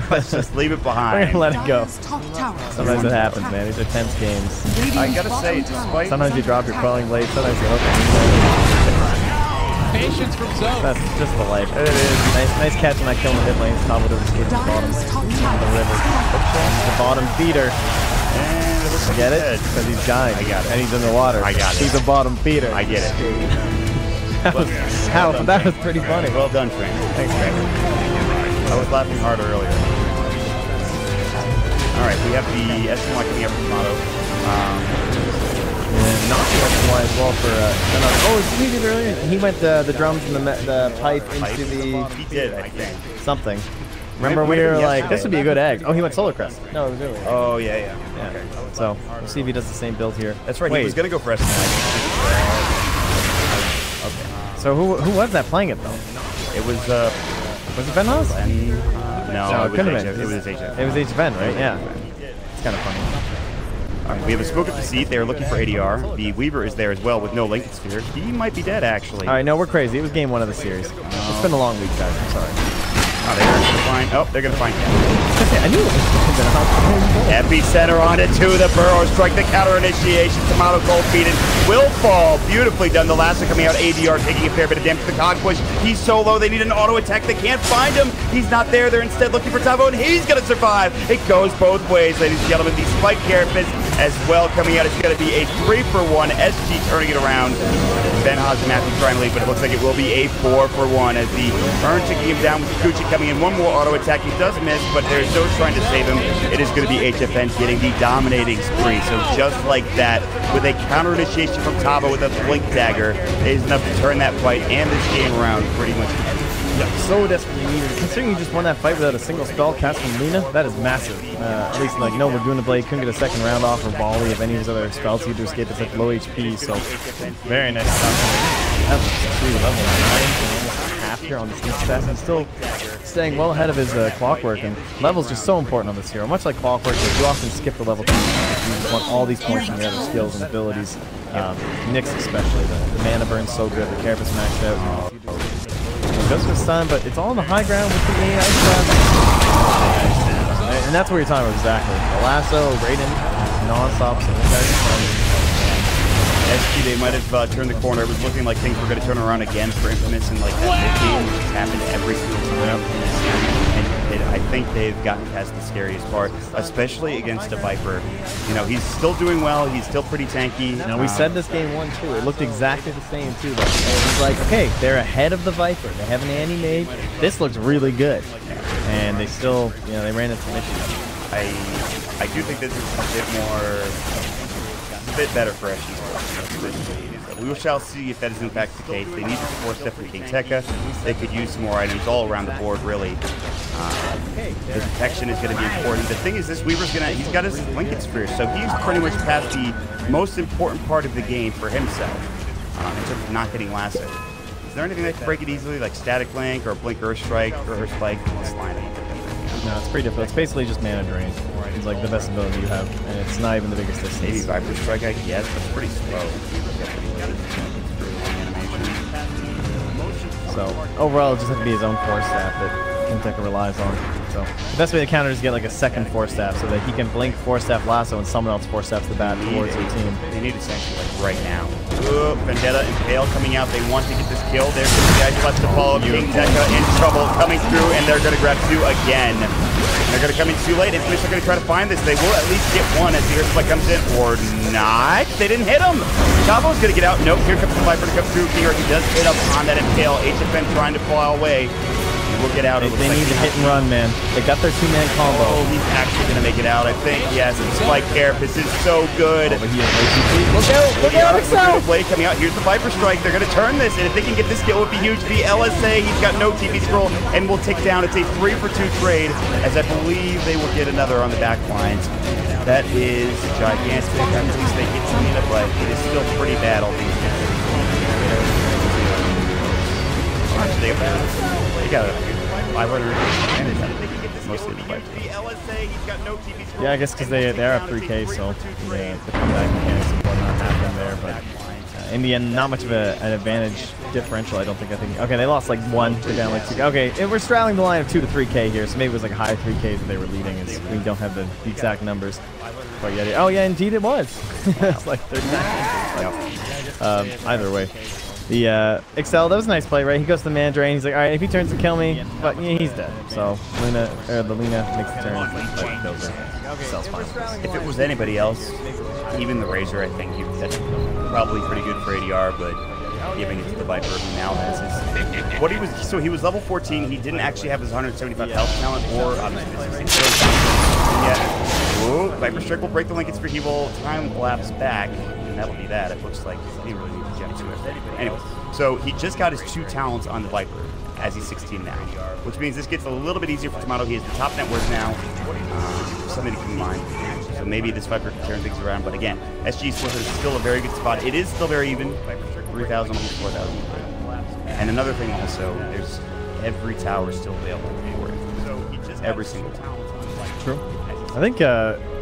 let's just leave it we're behind. going to let it go. Dire's top tower is Sometimes under it happens, attack. man. These are tense games. I gotta say, Radiant's bottom despite... Sometimes you drop your Quelling Blade, sometimes you hook Patience from zone. That's just the life. It is. Nice catch on that kill in the mid lane. Top would have escaped the bottom Dire's top the tower river. The bottom feeder. And it looks like Get he's it? dead. Because he's dying. I got it. And he's in the water. I got it. He's a bottom feeder. I get it. That was pretty funny. Well done, Frank. Thanks, Frank. I was laughing harder earlier. Alright, we have the SNY coming up from Tomato. And not the SY as well for oh, he did earlier. He went the drums and the pipe into the He did, I think. something. Remember when we were like, this would be a good egg. Oh, he went Solar Crest. No, it was earlier. Oh, yeah. Yeah. Okay. So we'll see if he does the same build here. That's right, Wait. he was going to go for SNY. So who was that playing it though? It was, Was it Ben Haas? no, No, it it couldn't was have been. HF. It was HF. It was HFN, right? Yeah. It's kind of funny. Alright, we have a Smoke of Deceit. They are looking for ADR. The Weaver is there as well with no Lincoln Sphere. He might be dead, actually. All right, no, we're crazy. It was game 1 of the series. It's been a long week, guys. I'm sorry. Oh, they're going to find... Oh, they're going to find him. I knew it was Ben Haas. Epicenter on it to the Burrow Strike, the counter initiation. Tomato cold feeded will fall. Beautifully done. The lasso coming out. ADR taking a fair bit of damage to the cog push. He's solo. They need an auto attack. They can't find him. He's not there. They're instead looking for Tavo, and he's going to survive. It goes both ways, ladies and gentlemen. The Spike Carapace as well coming out. It's going to be a 3-for-1. SG turning it around. Ben Haas and Matthew trying to lead, but it looks like it will be a 4-for-1 as the Urn taking him down with Kikuchi coming in. One more auto attack. He does miss, but there's no trying to save him. It is going to be HFN getting the dominating spree. So just like that, with a counter initiation from Tavo with a blink dagger, is enough to turn that fight and this game around pretty much. Yeah, so desperately needed. Considering you just won that fight without a single spell cast from Lina, that is massive. At least, like, no Laguna Blade couldn't get a second round off or volley of any of his other spells. He had to escape at such low HP, so very nice stuff. That's level 9, almost half here on this next stat. He's still staying well ahead of his clockwork, and level's just so important on this hero. Much like clockwork, you often skip the level 2. You just want all these points in your other skills and abilities. Nyx especially, the mana burn's so good, the Carapace maxed out. Goes for stun, but it's all on the high ground with the ice blast. And that's where you're talking about exactly. The lasso, Raiden, non-stop, so SG, they might have turned the corner. It was looking like things were going to turn around again for Infamous and like that mid-game, which has happened every single time. And I think they've gotten past the scariest part, especially against a Viper. You know, he's still doing well. He's still pretty tanky. Now, we said this game 1 too. It looked exactly the same too. It was like, okay, they're ahead of the Viper. They have an Annie made. This looks really good. And they still, you know, they ran into some issues. I do think this is a bit more, a bit better for SG. We shall see if that is in fact the case. They need to force step from King Tekka. They could use some more items all around the board, really. The protection is going to be important. The thing is, this Weaver's he's got his Lincoln Spear, so he's pretty much past the most important part of the game for himself in terms of not getting lasso. Is there anything that can break it easily, like Static Link or Blink Earth Strike or Earth Spike? No, it's pretty difficult. It's basically just mana drain. It's like the best ability you have, and it's not even the biggest distance. Maybe Viper Strike, I guess, but it's pretty slow. So overall, it just has to be his own force staff that King Tekka relies on. So the best way to counter is to get like a second force staff so that he can blink force staff lasso and someone else force staffs the bat towards your team. They need to sanction like right now. Ooh, Vendetta and Pale coming out. They want to get this kill. There's the guys left to follow. King Tekka in trouble coming through, and they're going to grab 2 again. They're going to come in too late. Infamous are going to try to find this. They will at least get 1 as the Earth Spike comes in, or not. They didn't hit him. Chavo's going to get out. Nope, here comes the Viper to come through. King Earth, he does hit up on that Impale. HFN trying to fly away. We'll get out. They need to hit and run, man. They got their 2-man combo. Oh, he's actually going to make it out, I think. Yes, and Spike Carapace is so good. Look out! Look out, Excel! Blade coming out. Here's the Viper Strike. They're going to turn this, and if they can get this kill, it would be huge. The LSA, he's got no TP scroll, and will tick down. It's a 3-for-2 trade, as I believe they will get another on the back lines. That is gigantic. At least they get some in, but it is still pretty bad, all things considered. They got a 500 advantage. Mostly the fight. Yeah, I guess because they are up 3K, so the comeback mechanics and whatnot happening there. But in the end, not much of an advantage differential. I think. Okay, they lost like 1. They're down like 2. Okay, we're straddling the line of 2 to 3K here, so maybe it was like high 3Ks that they were leading. As we don't have the exact numbers. But yeah, oh yeah, indeed it was. It's like 39. Either way. The Excel, that was a nice play, right? He goes to the man drain. He's like, all right, if he turns to kill me, but yeah, he's dead. So Lina makes the turn. Like, kills her. Excel's fine. If it was anybody else, even the Razor, I think that's probably pretty good for ADR, but giving it to the Viper who now has his. What he was, so he was level 14. He didn't actually have his 175 health talent, or obviously this is yeah. Ooh, Viper Strike will break the Lincoln Spear. He will time lapse back, and that'll be that. It looks like he really needs to jump to it. Anyway, so he just got his 2 talents on the Viper as he's 16 now, which means this gets a little bit easier for Tomato. He has the top net worth now. Something to keep in mind. So maybe this Viper can turn things around. But again, SG Sports is still a very good spot. It is still very even. 3,000, almost 4,000. And another thing also, there's every tower still available for it. So he just every single tower. True. I think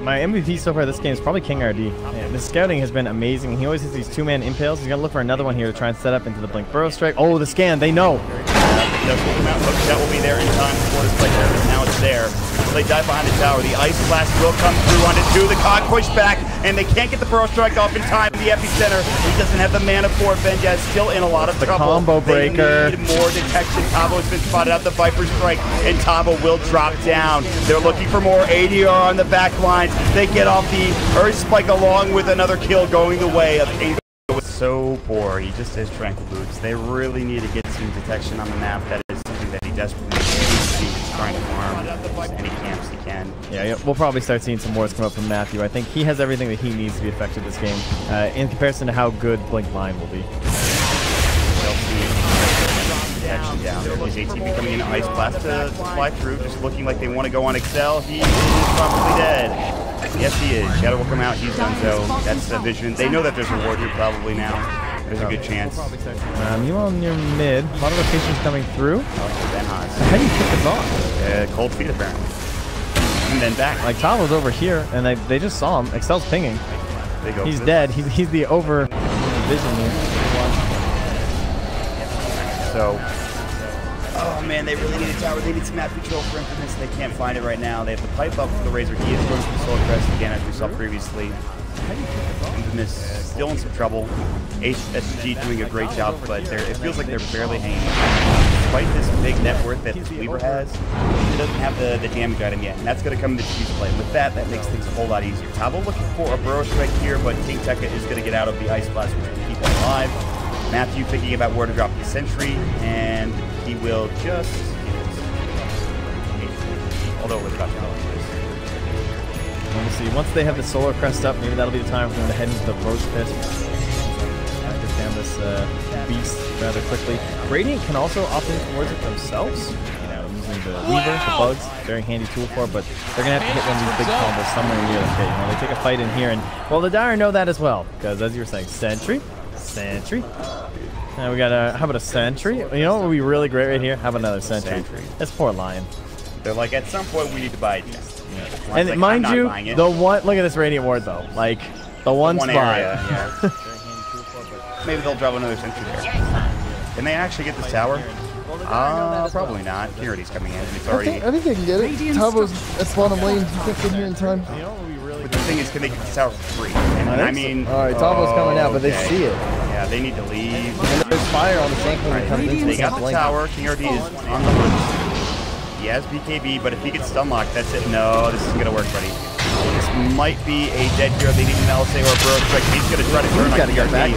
my MVP so far this game is probably King RD. Man, the scouting has been amazing. He always hits these 2-man impales. He's going to look for another one here to try and set up into the Blink Burrow Strike. Oh, the scan. They know. That will be there in time before this play. Now it's there. They dive behind the tower. The Ice Blast will come through onto 2. The Cog push back, and they can't get the Burrow Strike off in time. The epicenter, he doesn't have the mana for it. Benja is still in a lot of trouble. Combo breaker. They need more detection. Tavo has been spotted out the Viper Strike, and Tavo will drop down. They're looking for more ADR on the back lines. They get off the Earth Spike along with another kill going the way of King. So poor. He just has Tranquil Boots. They really need to get some detection on the map. That is something that he desperately needs. He's trying to farm just any camps he can. Yeah, we'll probably start seeing some wards come up from Matthew. I think he has everything that he needs to be effective this game, in comparison to how good Blink Line will be. Detection down. His AT becoming an Ice Blast to fly through, just looking like they want to go on Excel. He is probably dead. Yes, he is. Shadow will come out. He's done so. That's a vision. They know that there's a ward here probably now. There's a good chance. You on your mid. A lot of rotations coming through. How do you kick this off? Cold feet apparently. And then back. Like Tavo's over here, and they just saw him. Excel's pinging. He's dead. He's the over vision here. So, oh man, they really need a tower. They need some map control for Infamous. They can't find it right now. They have the pipe up for the Razor. He is going for the Soul Crest again, as we saw previously. Infamous still in some trouble. HSG doing a great job, but it feels like they're barely hanging on. Despite this big net worth that this Weaver has, he doesn't have the damage item yet, and that's going to come into Chief's play. With that makes things a whole lot easier. Tavo looking for a Burrow Strike here, but King Tekka is going to get out of the Ice Blast, which will keep him alive. Matthew thinking about where to drop the Sentry, and he will just... Although we're about to know We'll see. Once they have the Solar Crest up, maybe that'll be the time for them to head into the Roach Pit. Get down this beast rather quickly. Radiant can also opt in towards it themselves. Using the Weaver, the Bugs, very handy tool for it, but they're going to have to hit one of these big combos somewhere near the pit. They take a fight in here, and well, the Dire know that as well, because as you were saying, Sentry. Now we got how about a Sentry? You know what would be really great right here? How about another Sentry? That's poor Lion. They're like, at some point we need to buy it. Yeah. And like, mind you, the one, look at this Radiant Ward though. Like, the one spot. Area, yeah. Maybe they'll drop another Sentry there. Can they actually get this tower? Probably not. Purity's coming in. It's already. I think they can get it. Tavo's at bottom lane. He gets in here in time. But the thing is, can they get this tower for free? And I mean, all right, Tavo's coming out, but they see it. Yeah, they need to leave. And there's fire on the same thing that comes into They got the tower. King RD is on the hook. He has BKB, but if he gets stun locked, that's it. No, this isn't gonna work, buddy. This might be a dead hero. They need an LSA or a Burrow Strike. He's gonna try to turn on King RD.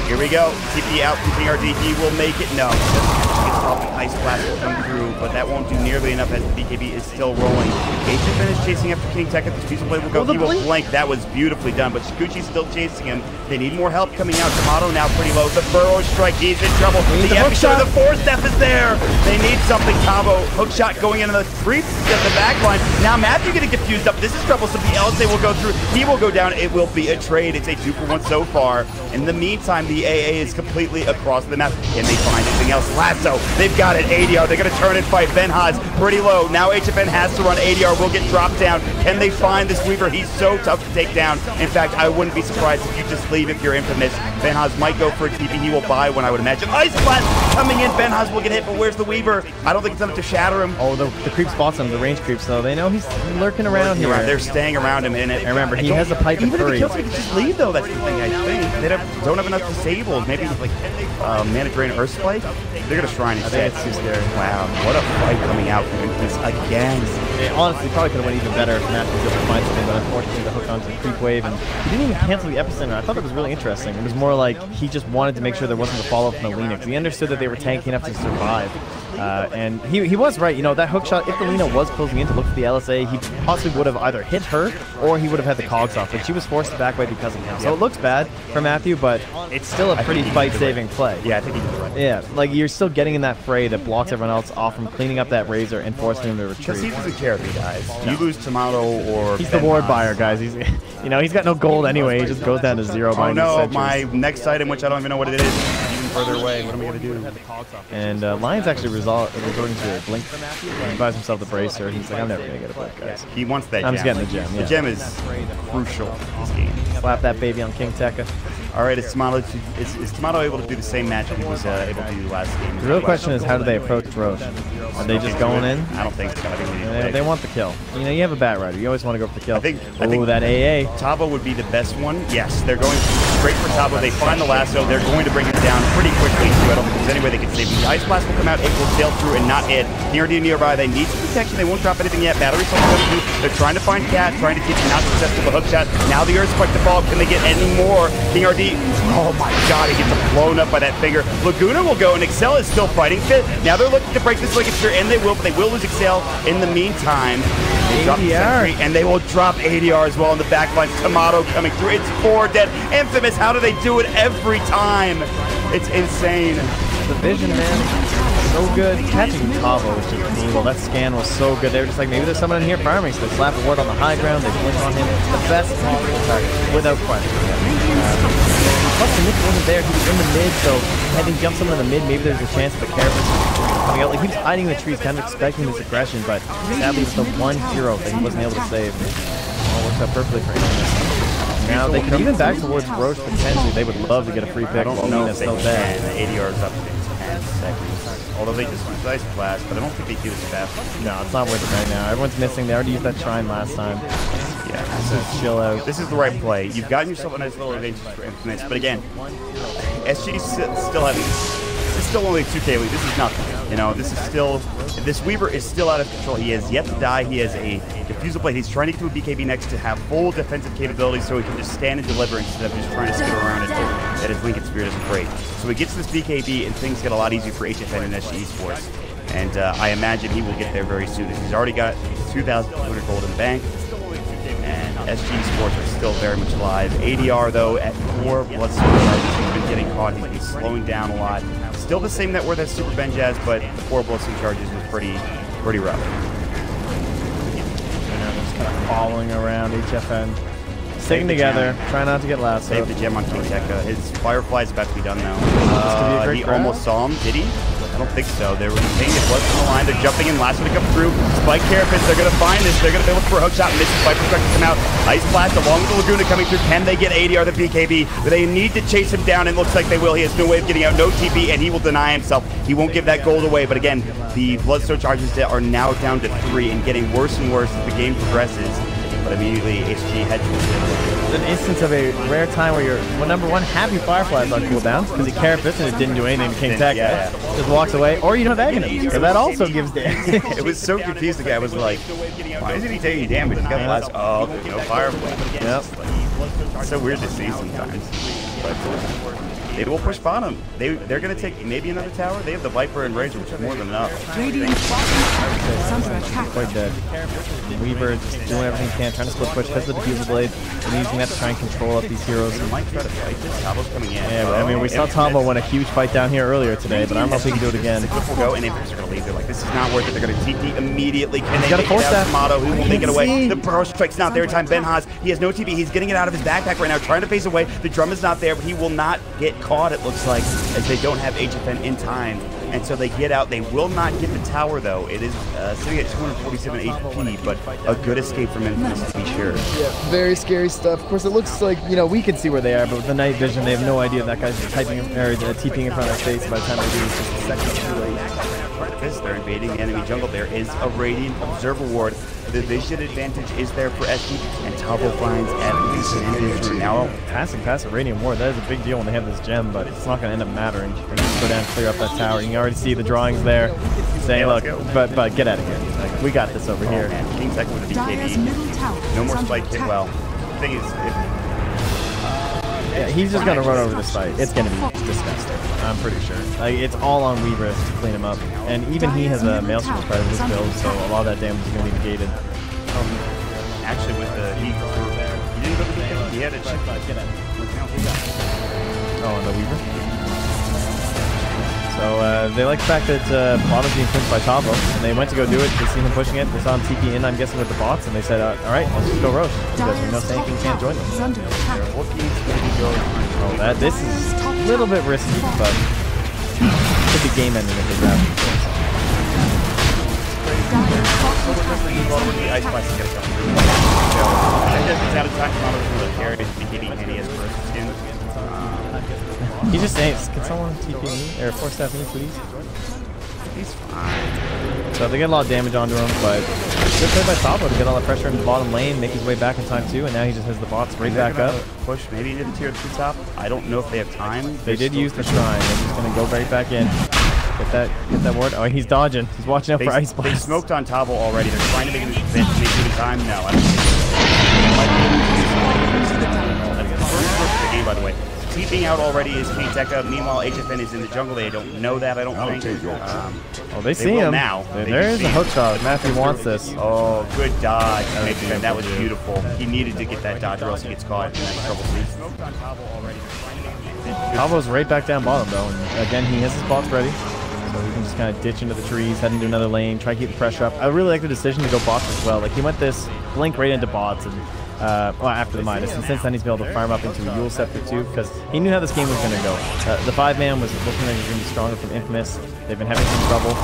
Here we go. TP out from King RD. He will make it. No. It's off the Ice Blast will come through, but that won't do nearly enough as the BKB is still rolling. HFN is chasing after King Tekka. This piece of play will go. He will flank. That was beautifully done, but Shikuchi's still chasing him. They need more help coming out. Tomato now pretty low. The Burrow Strike. He's in trouble. The epicenter, the 4-step is there. They need something. Tavo hook shot going into the creep at the back line. Now Matthew getting confused up. This is troublesome. The LSA will go through. He will go down. It will be a trade. It's a 2-for-1 so far. In the meantime, the AA is completely across the map. Can they find anything else? Lasso. They've got it. ADR. They're going to turn and fight. Benhaz pretty low. Now HFN has to run. ADR will get dropped down. Can they find this Weaver? He's so tough to take down. In fact, I wouldn't be surprised if you just leave if you're Infamous. Benhaz might go for a TP. He will buy one, I would imagine. Ice Blast coming in. Benhaz will get hit, but where's the Weaver? I don't think it's enough to shatter him. Oh, the creep spots him, the range creeps, though. They know he's lurking around here. They're staying around him in it. And remember, he has a pipe of furry. Even if he kills, he can just leave, though. That's the thing, I think. They don't have enough disables. Maybe like Mana Drain Earth Spike. They're going to Shrine instead. It's too scary. Wow, what a fight coming out from Infamous again. It honestly probably could have went even better if Matthew was able to find something, but unfortunately the hook onto the creep wave, and he didn't even cancel the epicenter. I thought that was really interesting. It was more like he just wanted to make sure there wasn't a follow-up from the Lina, because he understood that they were tanky enough to survive. And he was right, you know, that hook shot, if the Lina was closing in to look for the LSA, he possibly would have either hit her or he would have had the cogs off, but she was forced to back away because of him. So it looks bad for Matthew, but it's still a pretty fight-saving play. Yeah, I think he did right. Yeah, like you're still getting in that fray that blocks everyone else off from cleaning up that Razor and forcing him to retreat. Because he doesn't care if he dies. You lose Tomato or he's the ward buyer, guys. He's, you know, he's got no gold anyway. He just goes down to 0 buying no, sentries. my next item, which I don't even know what it is, even further away. What am I going to do? And Lion's actually resorting to a blink. He buys himself the bracer. He's like, I'm never going to get a blink, guys. He wants that gem. I'm just getting the gem, yeah. The gem is crucial in this game. Slap that baby on King Tekka. All right, is Tomato able to do the same magic he was able to do last game? The real question is, how do they approach Roche? Are they just going in? I don't think so. I think they need to They want the kill. You know, you have a bat rider. You always want to go for the kill. I think that AA. Tavo would be the best one. Yes, they're going straight for Tavo. They find the lasso. They're going to bring it down pretty quickly, too. I don't think there's any way they can save him. The Ice Blast will come out. It will sail through and not hit. KRD nearby. They need some protection. They won't drop anything yet. Battery still coming through. They're trying to find Cat, trying to keep him not successful. The hook shot. Now the Earth Spike to fall. Can they get any more? KRD, oh my god, he gets blown up by that finger. Laguna will go, and Excel is still fighting fit. Now they're looking to break this ligature, and they will, but they will lose Excel in the meantime. They drop the sentry, and they will drop ADR as well in the back line. Tomato coming through. It's 4 dead. Infamous, how do they do it every time? It's insane. The vision, man. So good. Catching Tavo was just brutal. That scan was so good. They were just like, maybe there's someone in here farming. So they slap a ward on the high ground. They blink on him. The best possible target, without question. Plus, the Nick wasn't there. He was in the mid, so had he jumped someone in the mid, maybe there's a chance of the Carapace coming out. Like, he was hiding in the trees, kind of expecting this aggression, but sadly, it's the one hero that he wasn't able to save. All works out perfectly for him. Now, they can even back towards Roche potentially. They would love to get a free pick. I don't know if they they can. The ADR is up to 10 seconds. Although they just use Ice Blast, but I don't think they do as fast. No, it's not worth it right now. Everyone's missing. They already used that Shrine last time. Yeah, Just chill out. this is the right play. You've gotten yourself a nice little advantage for Infamous, but again, SG still having. It's still only a 2K lead. This is nothing. You know, this is still. This Weaver is still out of control. He has yet to die. He has a defusal blade. He's trying to get to a BKB next to have full defensive capabilities so he can just stand and deliver instead of just trying to skid around and hope that his Lincoln Spirit doesn't break. So he gets this BKB and things get a lot easier for HFN and SG eSports. And I imagine he will get there very soon. He's already got 2,200 gold in bank. And SG Esports are still very much alive. ADR, though, at 4 bloodstone charges, he's been getting caught. He's been slowing down a lot. Still the same net worth as Super Benjaz, but the 4 bloodstone charges was pretty rough. And just kind of following around HFN. Sticking together, try not to get lassoed. Save the gem on King Tekka. His Firefly's about to be done now. He almost saw him, did he? I don't think so. They were taking it close to the line. They're jumping in. Lasso to come through. Spike Carapace. They're going to find this. They're going to be looking for a hook shot. Misses. Viper Strike to come out. Ice Blast along with the Laguna coming through. Can they get ADR the BKB? They need to chase him down, and looks like they will. He has no way of getting out. No TP, and he will deny himself. He won't give that gold away. But again, the Bloodstone charges are now down to 3 and getting worse and worse as the game progresses. But immediately, HG heads towards it. An instance of a rare time where you're, well, number one, happy Fireflies on cooldown because he Carapace and it didn't do anything to King Tech. Just walks away, or you don't have Agony. So that also gives damage. It was so confused. The guy was like, why isn't he taking damage? He's got last. Oh, there's no Firefly. Yep. It's so weird to see sometimes. But they will push bottom. They're going to take maybe another tower. They have the Viper and Razor, which is more than enough. Radiant's bottom tower is under attack. Quite dead. Weaver just doing everything he can, trying to split push because of the Diffusal Blade, and using that to try and control up these heroes. They might try to fight this. Tavo's coming in. Yeah, but, I mean, we saw Tavo win a huge fight down here earlier today, but I don't know if he can do it again. The clip will go, and Infamous are going to leave. They're like, this is not worth it. They're going to TP immediately. Can they got a take it force out? that. Tomato, who will take it away. The Burrow Strike's not there in time. Ben Haas, he has no TP. He's getting it out of his backpack right now, trying to phase away. The drum is not there, but he will not get caught, it looks like, as they don't have HFN in time. And so they get out. They will not get the tower, though. It is sitting at 247 HP, but a good escape from Infamous, to be sure. Yeah, very scary stuff. Of course, it looks like, you know, We can see where they are, but with the night vision, they have no idea that guy's typing or TPing in front of their face. By the time they do, it's just a second too late. They're invading the enemy jungle. There is a Radiant Observer Ward. The vision advantage is there for SG, and Tavo finds at now. Passing Radiant Ward, that is a big deal when they have this gem, but it's not going to end up mattering. They're going to go down and clear up that tower. You can already see the drawings there saying, look, but get out of here. Like, we got this over here. Man. King's Echo with a Dire's BKB. middle tower No is more under spike hit attack. well. The thing is, Yeah, he's just going to run over this fight. It's going to be disgusting. I'm pretty sure. Like, it's all on Weaver to clean him up. And even he has a Maelstrom as part of his build, so a lot of that damage is going to be negated. actually, with the he didn't go to the kill. He had a chip. Oh, and the Weaver. So they like the fact that Plata's being pushed by Tavo, and they went to go do it. They see him pushing it. They saw him TP in, I'm guessing, with the bots, and they said, all right, let's just go Roche, because we know Sanking can't join them. Oh, this is a little bit risky, but could be game ending if they grab it. The Ice Blast is going to come through. So, I guess it's out of time for the carry. And he has burst skin. He's just saying, can someone TP me, or force staff me, please? He's fine. So they get a lot of damage onto him, but good play by Tavo to get all the pressure in the bottom lane, make his way back in time too, and now he just has the bots right back up. Push maybe into the tier 2 top. I don't know if they have time. They did use the shrine. They're just going to go right back in. Get that ward. Oh, he's dodging. He's watching out for ice blast. They smoked on Tavo already. They're trying to make it in time. No, I don't think so. By the way. Teeping out already is King Tekka. Meanwhile, HFN is in the jungle. They don't know that, I don't think. Oh, they see him. Now. There is a hook shot. Matthew wants this. Oh, good dodge. That was beautiful. He needed to get that dodge or else he gets caught in that trouble seat. Tavo's right back down bottom, though. And again, he has his bots ready. So he can just kind of ditch into the trees, head into another lane, try to keep the pressure up. I really like the decision to go bots as well. Like, he went this blink right into bots and well, after the minus, and since then he's been able to farm up into a Yule Scepter too, because he knew how this game was going to go. The 5-man was looking like he was going to be stronger from Infamous. They've been having some trouble,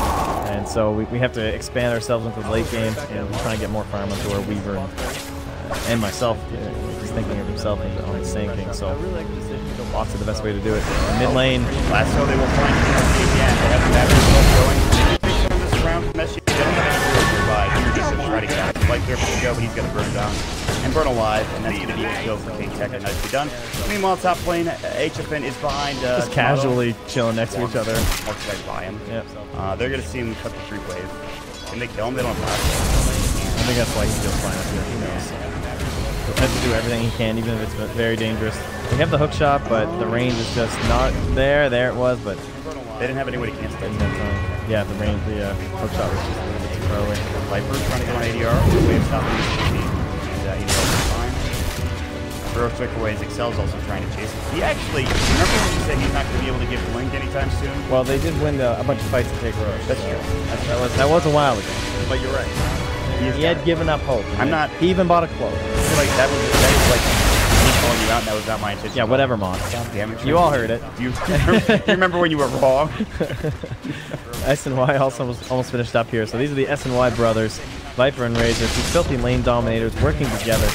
and so we have to expand ourselves into the late game and try and get more farm onto our Weaver and myself. He's thinking of himself on his sinking, so bots are the best way to do it. Mid lane. Last so they will find again. They have the battery going. They turn this around from SG. They don't have any survive. You're just going to try to catch it. Like there for the go, but he's going to burn down and burn alive, and that's going to be a kill for King Tekka. Nicely done. Meanwhile, top lane, HFN is behind. Just casually chilling next to each other. Right by him. Yep. They're going to see him cut the 3-wave. Can they kill him? They don't have I think that's why he's just fine up here. Who knows? He'll have to do everything he can, even if it's very dangerous. They have the hook shot, but the range is just not there. There it was, but they didn't have any way to cancel it. Yeah, the range, the hook shot was just a little bit too far away. Viper trying to go on ADR. Wave stopping his and he's fine. Throw quick away. Excel's also trying to chase him. He actually, remember when you said he's not going to be able to get Blink anytime soon? Well, they did win a bunch of fights to take Roche. That's true. That was a while ago. But you're right. He had given up hope. I'm not. He even bought a cloak. Like that was like me calling you out. And that was not my intention. Yeah, whatever, Mon. Damn it. You all heard it. You remember when you were wrong? SNY also almost finished up here. So these are the SNY brothers, Viper and Razor, two filthy lane dominators working together.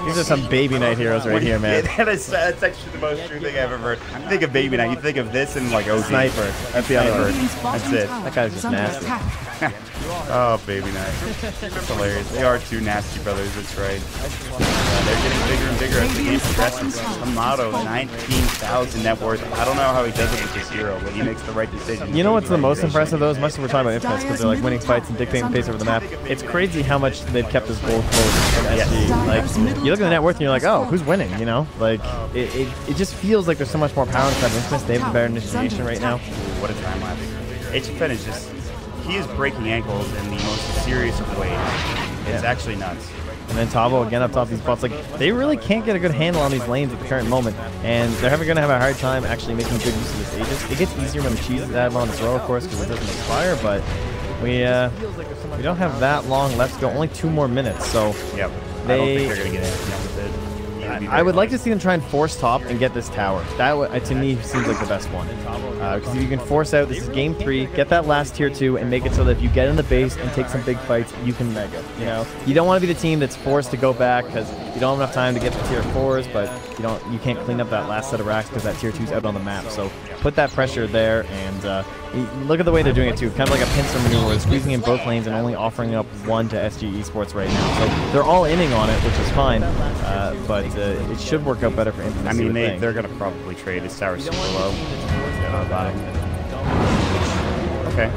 These are some baby knight heroes right here, man. That's actually the most true thing I've ever heard. You think of baby knight, you think of this and like OG. Sniper. That's the other word. That's it. That guy's just nasty. Oh, baby knight. That's hilarious. They are two nasty brothers, that's right. They're getting bigger and bigger as the game progresses. Amato, 19,000 net worth. I don't know how he does it with his hero, but he makes the right decision. You know what's the most impressive, though? As much as we're talking about Infamous, because they're like winning fights and dictating the pace over the map, it's crazy how much they've kept this goal close from SG. Like, you look at the net worth and you're like, oh, who's winning, you know? Like, it just feels like there's so much more power inside Infamous. They have the better initiation right now. What a time lapse. HFN is just, he is breaking ankles in the most serious of ways. It's actually nuts. And then Tavo again up top of these spots. Like, they really can't get a good handle on these lanes at the current moment. And they're going to have a hard time actually making good use of this Aegis. It gets easier when the cheese is added on the throw, of course, because it doesn't expire, but we don't have that long left to go. Only 2 more minutes, so yep. I don't think they're going to get anything with it. I would like to see them try and force top and get this tower. That, to me, seems like the best one. Because if you can force out, this is game 3, get that last tier 2, and make it so that if you get in the base and take some big fights, you can mega. You know, you don't want to be the team that's forced to go back because you don't have enough time to get the tier 4s, but you can't clean up that last set of racks because that tier 2's out on the map. So put that pressure there, and look at the way they're doing it too. Kind of like a pincer maneuver, squeezing in both lanes and only offering up 1 to SG eSports right now. So they're all inning on it, which is fine, but it should work out better for Infamous. I mean, they're going to probably trade his tower super low. Okay.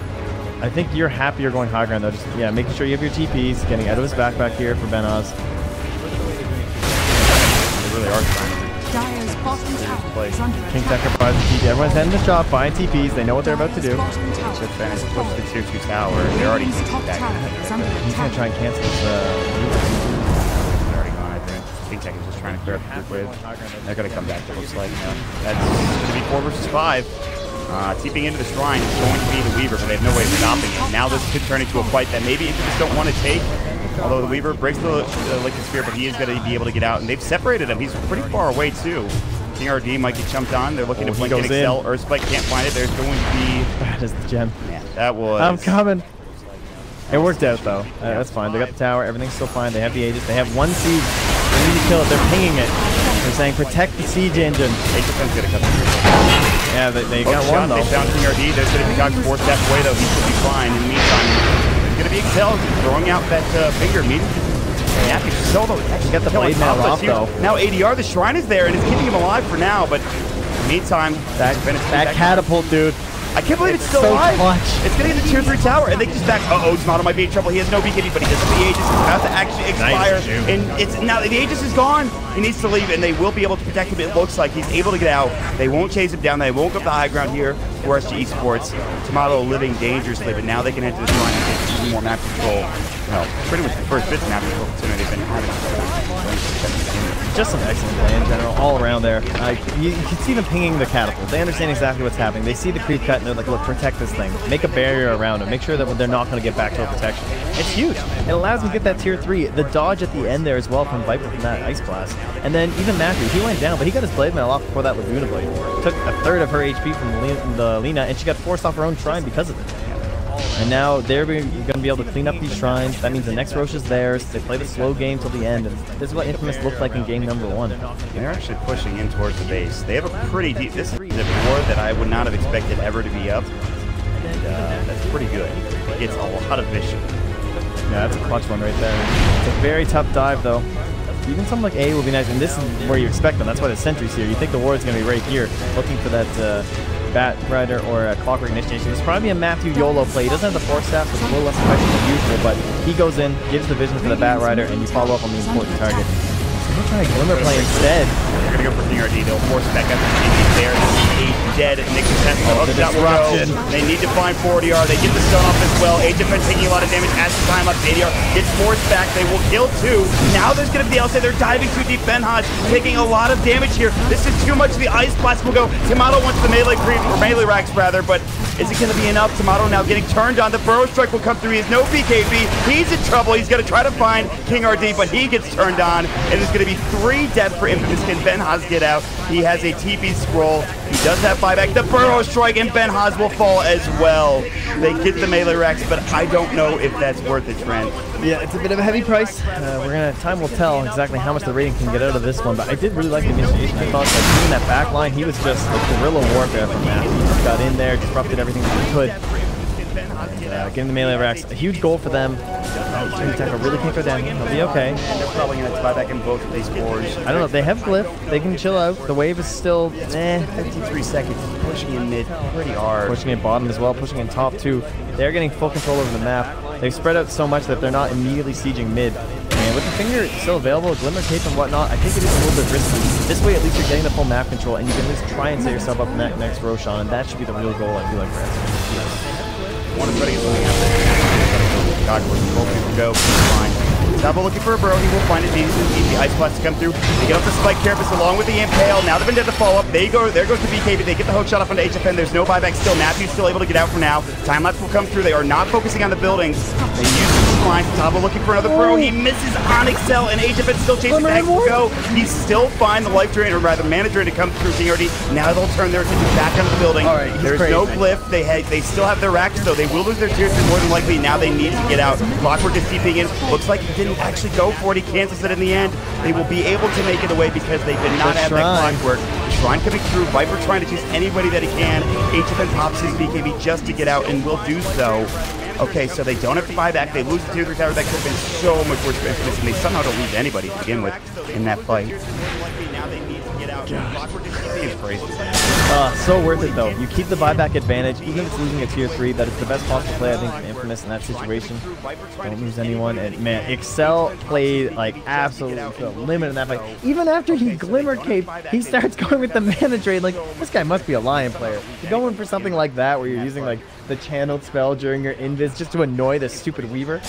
I think you're happier going high ground though. Just making sure you have your TPs, getting out of his backpack here for Benaz. They really are trying to. King Tekka provides the TP. Everyone's heading to the shop, buying TPs. They know what they're about to do. Good finish. Push the tier 2 tower. They're already back. He's going to try and cancel this. They're already gone, I think. King Tekka's just trying to clear up the group wave. They're going to come back, it looks like. That's going to be 4 versus 5. TPing into the shrine is going to be the Weaver, but they have no way of stopping it. Now this could turn into a fight that maybe Infamous don't want to take. Although the Weaver breaks the Liquid Sphere, but he is going to be able to get out. And they've separated him. He's pretty far away, too. King RD might get jumped on. They're looking to blink and excel. Earthspike can't find it. There's going to be... That is the gem. Man, that was... I'm coming. It worked out, though. That's fine. They got the tower. Everything's still fine. They have the Aegis. They have 1 siege. They need to kill it. They're pinging it. They're saying, protect the siege engine. HFN's going to come through. Yeah, they got one though. They found King RD. There's going to be Cox 4 steps away though. He should be fine. In the meantime, there's going to be Excel throwing out that finger immediately. Yeah, Solo actually got the blade mail off though. Now ADR, the shrine is there and it's keeping him alive for now, but meantime, that catapult, dude. I can't believe it's still so alive. Clutch. It's going to get the tier 3 tower, and they just back. Uh-oh, Tomato might be in trouble. He has no BKB, but he does have the Aegis. It's about to actually expire. Nice, and it's now the Aegis is gone. He needs to leave, and they will be able to protect him. It looks like he's able to get out. They won't chase him down. They won't go up the high ground here for SG Esports. Tomato living dangerously, but now they can enter the shrine and get even more map control. Well, pretty much the first bit of map control considering they've been having just some excellent play in general, all around there. You can see them pinging the catapult. They understand exactly what's happening. They see the creep cut and they're like, look, protect this thing. Make a barrier around it. Make sure that they're not going to get back to a protection. It's huge. It allows them to get that tier 3. The dodge at the end there as well from Viper from that Ice Blast. And then even Matthew, he went down, but he got his blade mail off before that Laguna Blade. Took a third of her HP from the Lina, and she got forced off her own shrine because of it. And now they're going to be able to clean up these shrines. That means the next Roche is theirs. They play the slow game till the end. And this is what Infamous looked like in game number 1. They're actually pushing in towards the base. They have a pretty deep... This is a board that I would not have expected ever to be up. And that's pretty good. It gets a lot of vision. Yeah, that's a clutch one right there. It's a very tough dive, though. Even something like A will be nice. And this is where you expect them. That's why the sentry's here. You think the ward's going to be right here, looking for that... Bat Rider or a Clockwork Initiation. It's probably a Matthew YOLO play. He doesn't have the Force Staff, so it's a little less effective than usual, but he goes in, gives the vision for the Bat Rider, and you follow up on the important target. So we're trying to Glimmer play instead. They're going to go for King RD. They'll force it back up to the there. This is a dead Nixon test. The disruption. They need to find 4DR. They get the stun off as well. HFN taking a lot of damage as the time up. ADR gets forced back. They will kill 2. Now there's going to be the outside. They're diving too deep. Benhaj taking a lot of damage here. This is too much. The Ice Blast will go. Tomato wants the melee creep, or melee racks rather, but is it going to be enough? Tomato now getting turned on. The Burrow Strike will come through. He has no BKB. He's in trouble. He's going to try to find King RD, but he gets turned on. And there's going to be 3 dead for Infamous. Can Benhaz get out? He has a TP scroll. He does have buyback. The Burrow Strike, and Benhaz will fall as well. They get the melee racks, but I don't know if that's worth it, Trent. Yeah, it's a bit of a heavy price. Time will tell exactly how much the rating can get out of this one, but I did really like the initiation. I thought that doing that back line, he was just like guerrilla warfare from Matthew. He just got in there, disrupted everything that he could. Getting the melee racks, a huge goal for them. Tackle really can't go down. He'll be okay. They're probably going to buy back in both of these cores. I don't know. They have Glyph. They can chill out. The wave is still 53 seconds. Pushing in mid pretty hard. Pushing in bottom as well. Pushing in top too. They're getting full control over the map. They've spread out so much that they're not immediately sieging mid. And with the finger still available, Glimmer Cape and whatnot, I think it is a little bit risky. This way, at least you're getting the full map control, and you can at least try and set yourself up in that next Roshan, and that should be the real goal, I feel like, for SG. One is ready to the God, where both people go, fine. Sabo looking for a burrow, he will find it. He needs the Ice Blast to come through. They get up the Spike Carapace along with the Impale. Now they've been dead to follow up. There goes the BKB. They get the hook shot off onto HFN. There's no buyback still. Matthew's still able to get out for now. Time lapse will come through. They are not focusing on the buildings. They use the lines. Sabo looking for another burrow. He misses on Excel, and HFN still chasing the heck will go. He still find the life drain, or rather mana drain, to come through King RD. Now they'll turn their attention back onto the building. All right, there's no Glyph. They still have their racks though. They will lose their tier 3 more than likely. Now they need to get out. Clockwork is TPing in. Looks like he didn't actually go for it. He cancels it in the end. They will be able to make it away because they did not have that Clockwork. The Shrine coming through. Viper trying to chase anybody that he can. HFN pops his BKB just to get out and will do so. Okay, so they don't have to buy back. They lose the tier 3 tower. That could have been so much worse for Infamous, and they somehow don't lose anybody to begin with in that fight. It's crazy. So worth it though. You keep the buyback advantage, even if it's losing a tier 3. That is the best possible play, I think, for Infamous in that situation. Don't lose anyone. And man, Excel played like absolutely to the limit in that fight. Even after he Glimmer Cape, he starts going with the mana drain. Like, this guy must be a Lion player. You're going for something like that where you're using like the channeled spell during your invis just to annoy the stupid Weaver.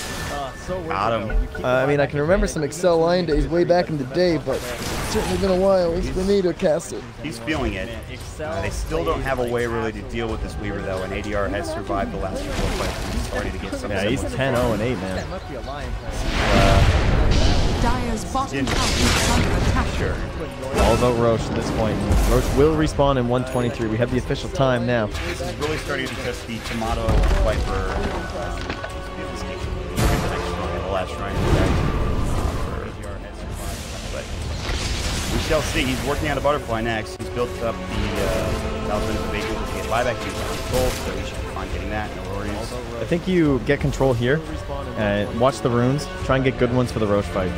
Got him. I mean, I can remember some Excel Lion days way back in the day, but it's certainly been a while for me to cast it. He's feeling it. They still don't have a way really to deal with this Weaver though, and ADR has survived the last 4 fights. He's starting to get some. Yeah, he's 10-0-8, man. Dire's bottom tower is under attack. Sure. All about Roche at this point. Roche will respawn in 123. We have the official time now. This is really starting to test the Tomato Viper. The last shrine but we shall see. He's working on a butterfly next. He's built up the Also, the big able to get buyback, he's on gold, so he should be fine getting that. No worries. I think you get control here. Watch the runes. Try and get good ones for the Roche fight.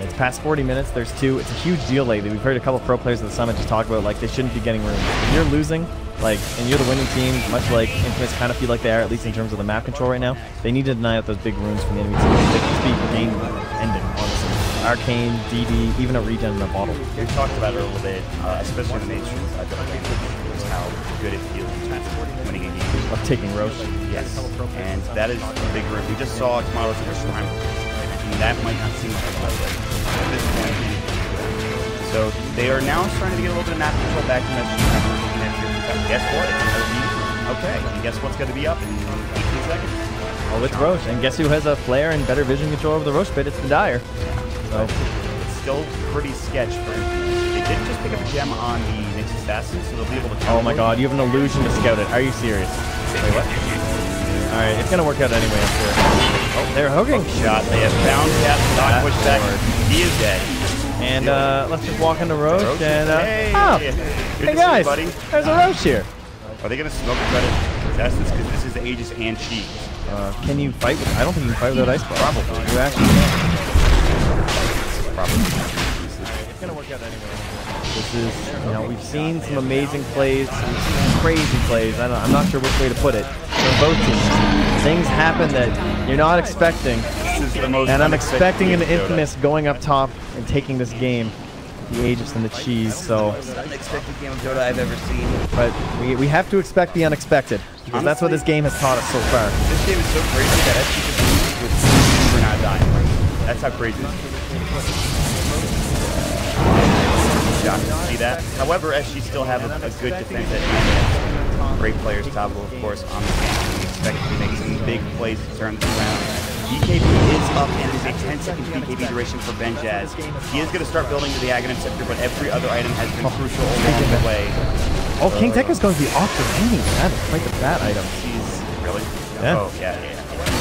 It's past 40 minutes. There's 2. It's a huge deal lately. We've heard a couple pro players at the summit just talk about like they shouldn't be getting runes. If you're losing, like, and you're the winning team, much like Infamous kind of feel like they are, at least in terms of the map control right now, they need to deny out those big runes from the enemy team. They can just be game ending, honestly. Arcane, DD, even a regen in a bottle. We talked about it a little bit, especially in the mainstream. I feel like just how good it feels in terms of winning a game. Of taking Roche. Yes, and that is a big room. We just saw tomorrow's Shrine, and that might not seem like a lot at this point. So they are now starting to get a little bit of map control back from that Shrine. Guess what? It's another beat. Okay, and guess what's going to be up in 18 seconds? Oh, it's Roche. And guess who has a flare and better vision control over the Roche pit? It's the Dire. So it's still pretty sketch for him. They did just pick up a gem on the Nyx Assassin, so they'll be able to... Oh my god, you have an illusion to scout it. Are you serious? Wait, what? Alright, it's gonna work out anyway, I'm sure. Oh, they're hooking. Shot. They have found Cap, not pushed back. He is dead. And let's just walk into Roche and hey guys, buddy. There's a Roche here. Are they gonna smoke the credit? That's because this is Aegis and Cheese. Can you fight with? I don't think you can fight without Ice Bar. Probably. You actually can. Probably. It's gonna work out anyway. This is, you know, we've seen some amazing plays, some crazy plays. I'm not sure which way to put it. From both teams, things happen that you're not expecting. This is the most and I'm expecting an Infamous Dota. going up top and taking this game. The Aegis and the Cheese, so... Most unexpected game of Dota I've ever seen. But we have to expect the unexpected, because Honestly, that's what this game has taught us so far. This game is so crazy that SG just loses with we're not dying. That's how crazy this is. Shocked to see that. However, SG still have a good defense at defense. Great players, Tabo, of course, on the game. We expect to make some big plays to turn this around. BKB is up and is a 10-second BKB duration for Benjaz. He is going to start building to the Aghanim sector, but every other item has been crucial along the way. Oh, King Tekka's going to be off the range. I haven't fight the bat item. Jeez, really? Yeah. Oh, yeah.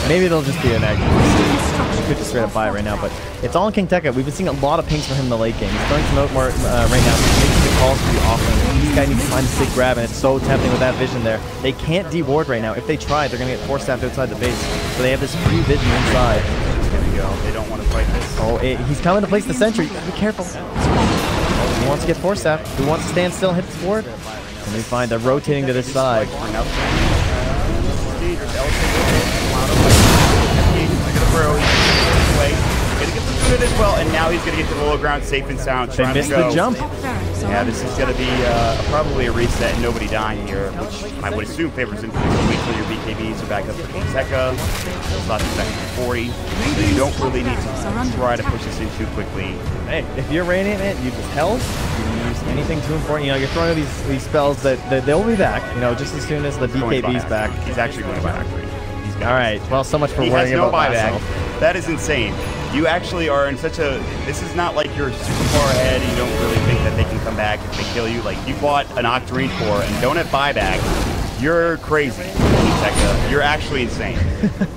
Maybe it'll just be an Aghanim. You could just straight up buy it right now, but it's all in King Tekka. We've been seeing a lot of pings from him in the late game. He's throwing some out more right now. He's making the calls to be offering. This guy needs to find a big grab, and it's so tempting with that vision there. They can't de-ward right now. If they try, they're going to get force-staffed outside the base. So they have this free vision inside. There we go. They don't want to fight this. Oh, he's coming to place the sentry. Be careful. Who wants to get force-staffed? Who wants to stand still and hit the ward? And we find they're rotating to this side. Gonna get the good as well, and now he's gonna get to the low ground safe and sound. They missed the jump. Yeah, this is gonna be probably a reset and nobody dying here, which I would assume favors Infamous. Wait till your BKBs are back up to King Tekka. There's lots of back to 40. So you don't really need to try to push this in too quickly. Hey, if you're Radiant, you just held. You can use anything too important. You know, you're throwing these spells that they'll be back. You know, just as soon as the BKB's back. He's actually going to buy back. All right. Well, so much for worrying about buyback. That is insane. You actually are in such a... This is not like you're super far ahead and you don't really think that they can come back if they kill you. Like, you bought an Octarine core and don't have buyback. You're crazy, Tekka. You're actually insane.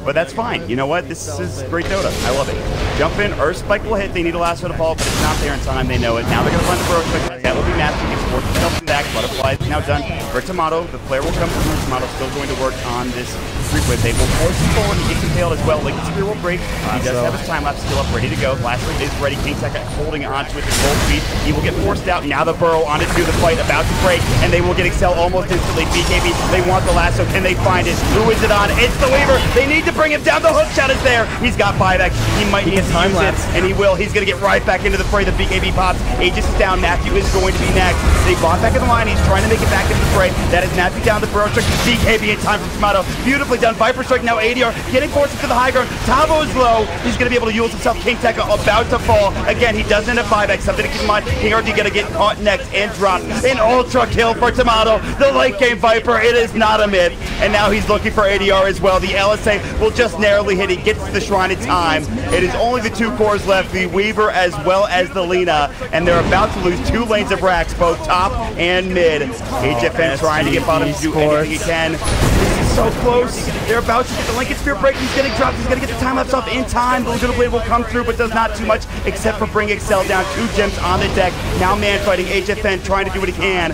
But that's fine. You know what? This is great Dota. I love it. Jump in. Earth Spike will hit. They need a last foot of ball, but it's not there in time. They know it. Now they're going to find the Baroque Spike. That will be massive. He gets forced himself in back. Butterfly is now done. For Tomato, the flare will come through. Tomato still going to work on this creep whip. They will force him forward. He gets impaled as well. Like, the spear will break. He does have his time lapse skill up, ready to go. Last is ready. King Tekka holding onto it with gold speed. He will get forced out. Now the burrow on it to the fight, about to break, and they will get Excel almost instantly. BKB, they want the lasso. Can they find it? Who is it on? It's the Weaver. They need to bring him down. The hook shot is there. He's got buyback. He might need to use it, and he will. He's going to get right back into the fray. The BKB pops. Aegis is down. Matthew is going to be next. They bought back in the line. He's trying to make it back into the fray. That is Matthew down the Burrow Strike. BKB in time from Tomato. Beautifully done. Viper Strike now ADR. Getting forced into the high ground. Tavo is low. He's going to be able to use himself. King Tekka about to fall. Again, he doesn't have buyback. Something to keep in mind. King RD going to get caught next and drop. An ultra kill for Tomato. The late game Viper. It is not a myth. And now he's looking for ADR as well. The LSA will just narrowly hit. He gets to the shrine in time. It is only the two cores left, the Weaver as well as the Lina, and they're about to lose 2 lanes of racks, both top and mid. HFN trying to get bottom to do anything he can. This is so close. They're about to get the Lincoln Spear break. He's getting dropped. He's going to get the time lapse off in time. The Little Blade will come through, but does not too much except for bring Excel down. 2 gems on the deck. Now man fighting. HFN trying to do what he can.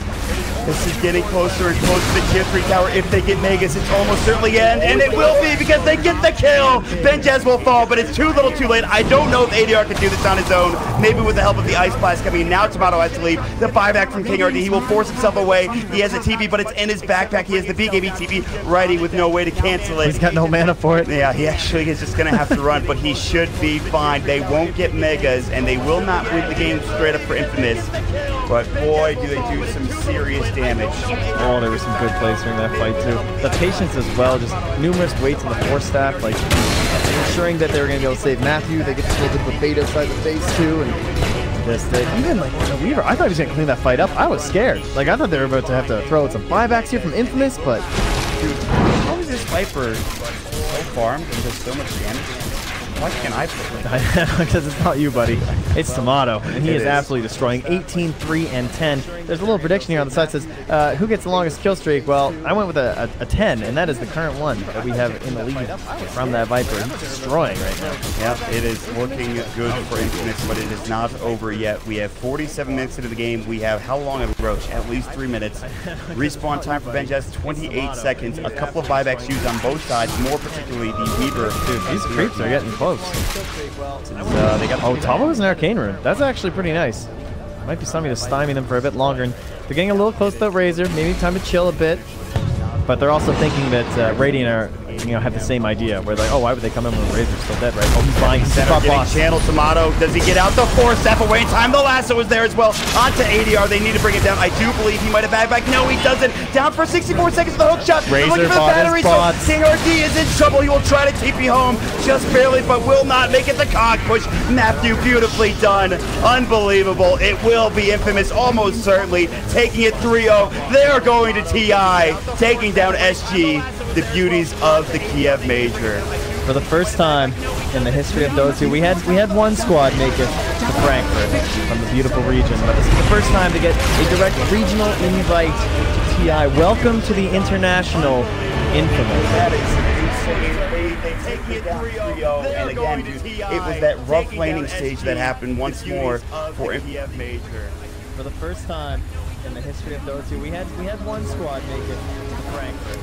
This is getting closer and closer to Tier 3 tower. If they get Megas, it's almost certainly end, and it will be because they get the kill. Benjaz will fall, but it's too little too late. I don't know if ADR can do this on his own. Maybe with the help of the Ice Blast coming in. Now Tomato has to leave. The buyback from King RD. He will force himself away. He has a TP, but it's in his backpack. He has the BKB TP ready with no way to cancel it. He's got no mana for it. Yeah, he actually is just going to have to run, but he should be fine. They won't get Megas, and they will not win the game straight up for Infamous. But boy, do they do some serious damage. Oh, there was some good plays during that fight too. The patience as well, just numerous waits in the 4-stack, like ensuring that they were going to be able to save Matthew. They get to hold the beta side of the face too, and just even like Weaver, I thought he was going to clean that fight up. I was scared. Like I thought they were about to have to throw out some buybacks here from Infamous, but dude, how is this Viper so farmed and does so much damage? Why can't I play it? Because it's not you, buddy. It's Tomato, and he is absolutely destroying 18, 3, and 10. There's a little prediction here on the side that says, who gets the longest kill streak? Well, I went with a 10, and that is the current one that we have in the lead from that Viper. He's destroying right now. Yep, it is looking good for Infamous, but it is not over yet. We have 47 minutes into the game. We have how long have we broached? At least 3 minutes. Respawn time for Benjaz, 28 seconds. A couple of buybacks used on both sides, more particularly the Weaver. Dude, these creeps are getting close. They got Tabo is an Arcane Rune. That's actually pretty nice. Might be something to stymie them for a bit longer. And they're getting a little close to that Razor. Maybe time to chill a bit. But they're also thinking that Radiant are, have the same idea. Where they're like, oh, why would they come in when Razor's still dead, right? Oh, he's buying center, getting channel Tomato. Does he get out the 4-step away in time? The lasso was there as well. Onto ADR. They need to bring it down. I do believe he might have back. No, he doesn't. Down for 64 seconds. The hook shot. Razor looking for the battery. So King RD is in trouble. He will try to TP home just barely, but will not make it the cog push. Matthew, beautifully done. Unbelievable. It will be Infamous, almost certainly taking it 3-0. They are going to TI, taking down SG. The beauties of the Kiev Major. For the first time in the history of Dota 2, we had one squad make it to Frankfurt from the beautiful region, but this is the first time to get a direct regional invite to TI. Welcome to the international Infamous. That is insane. They take it 3-0, and again, dude, it was that rough laning stage that happened once more for Kiev Major. For the first time in the history of Dota 2, we had one squad make it to Frankfurt.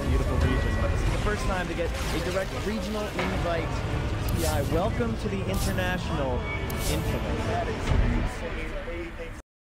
Beautiful region, but this is the first time to get a direct regional invite to TI. Welcome to the international Infamous. That is insane.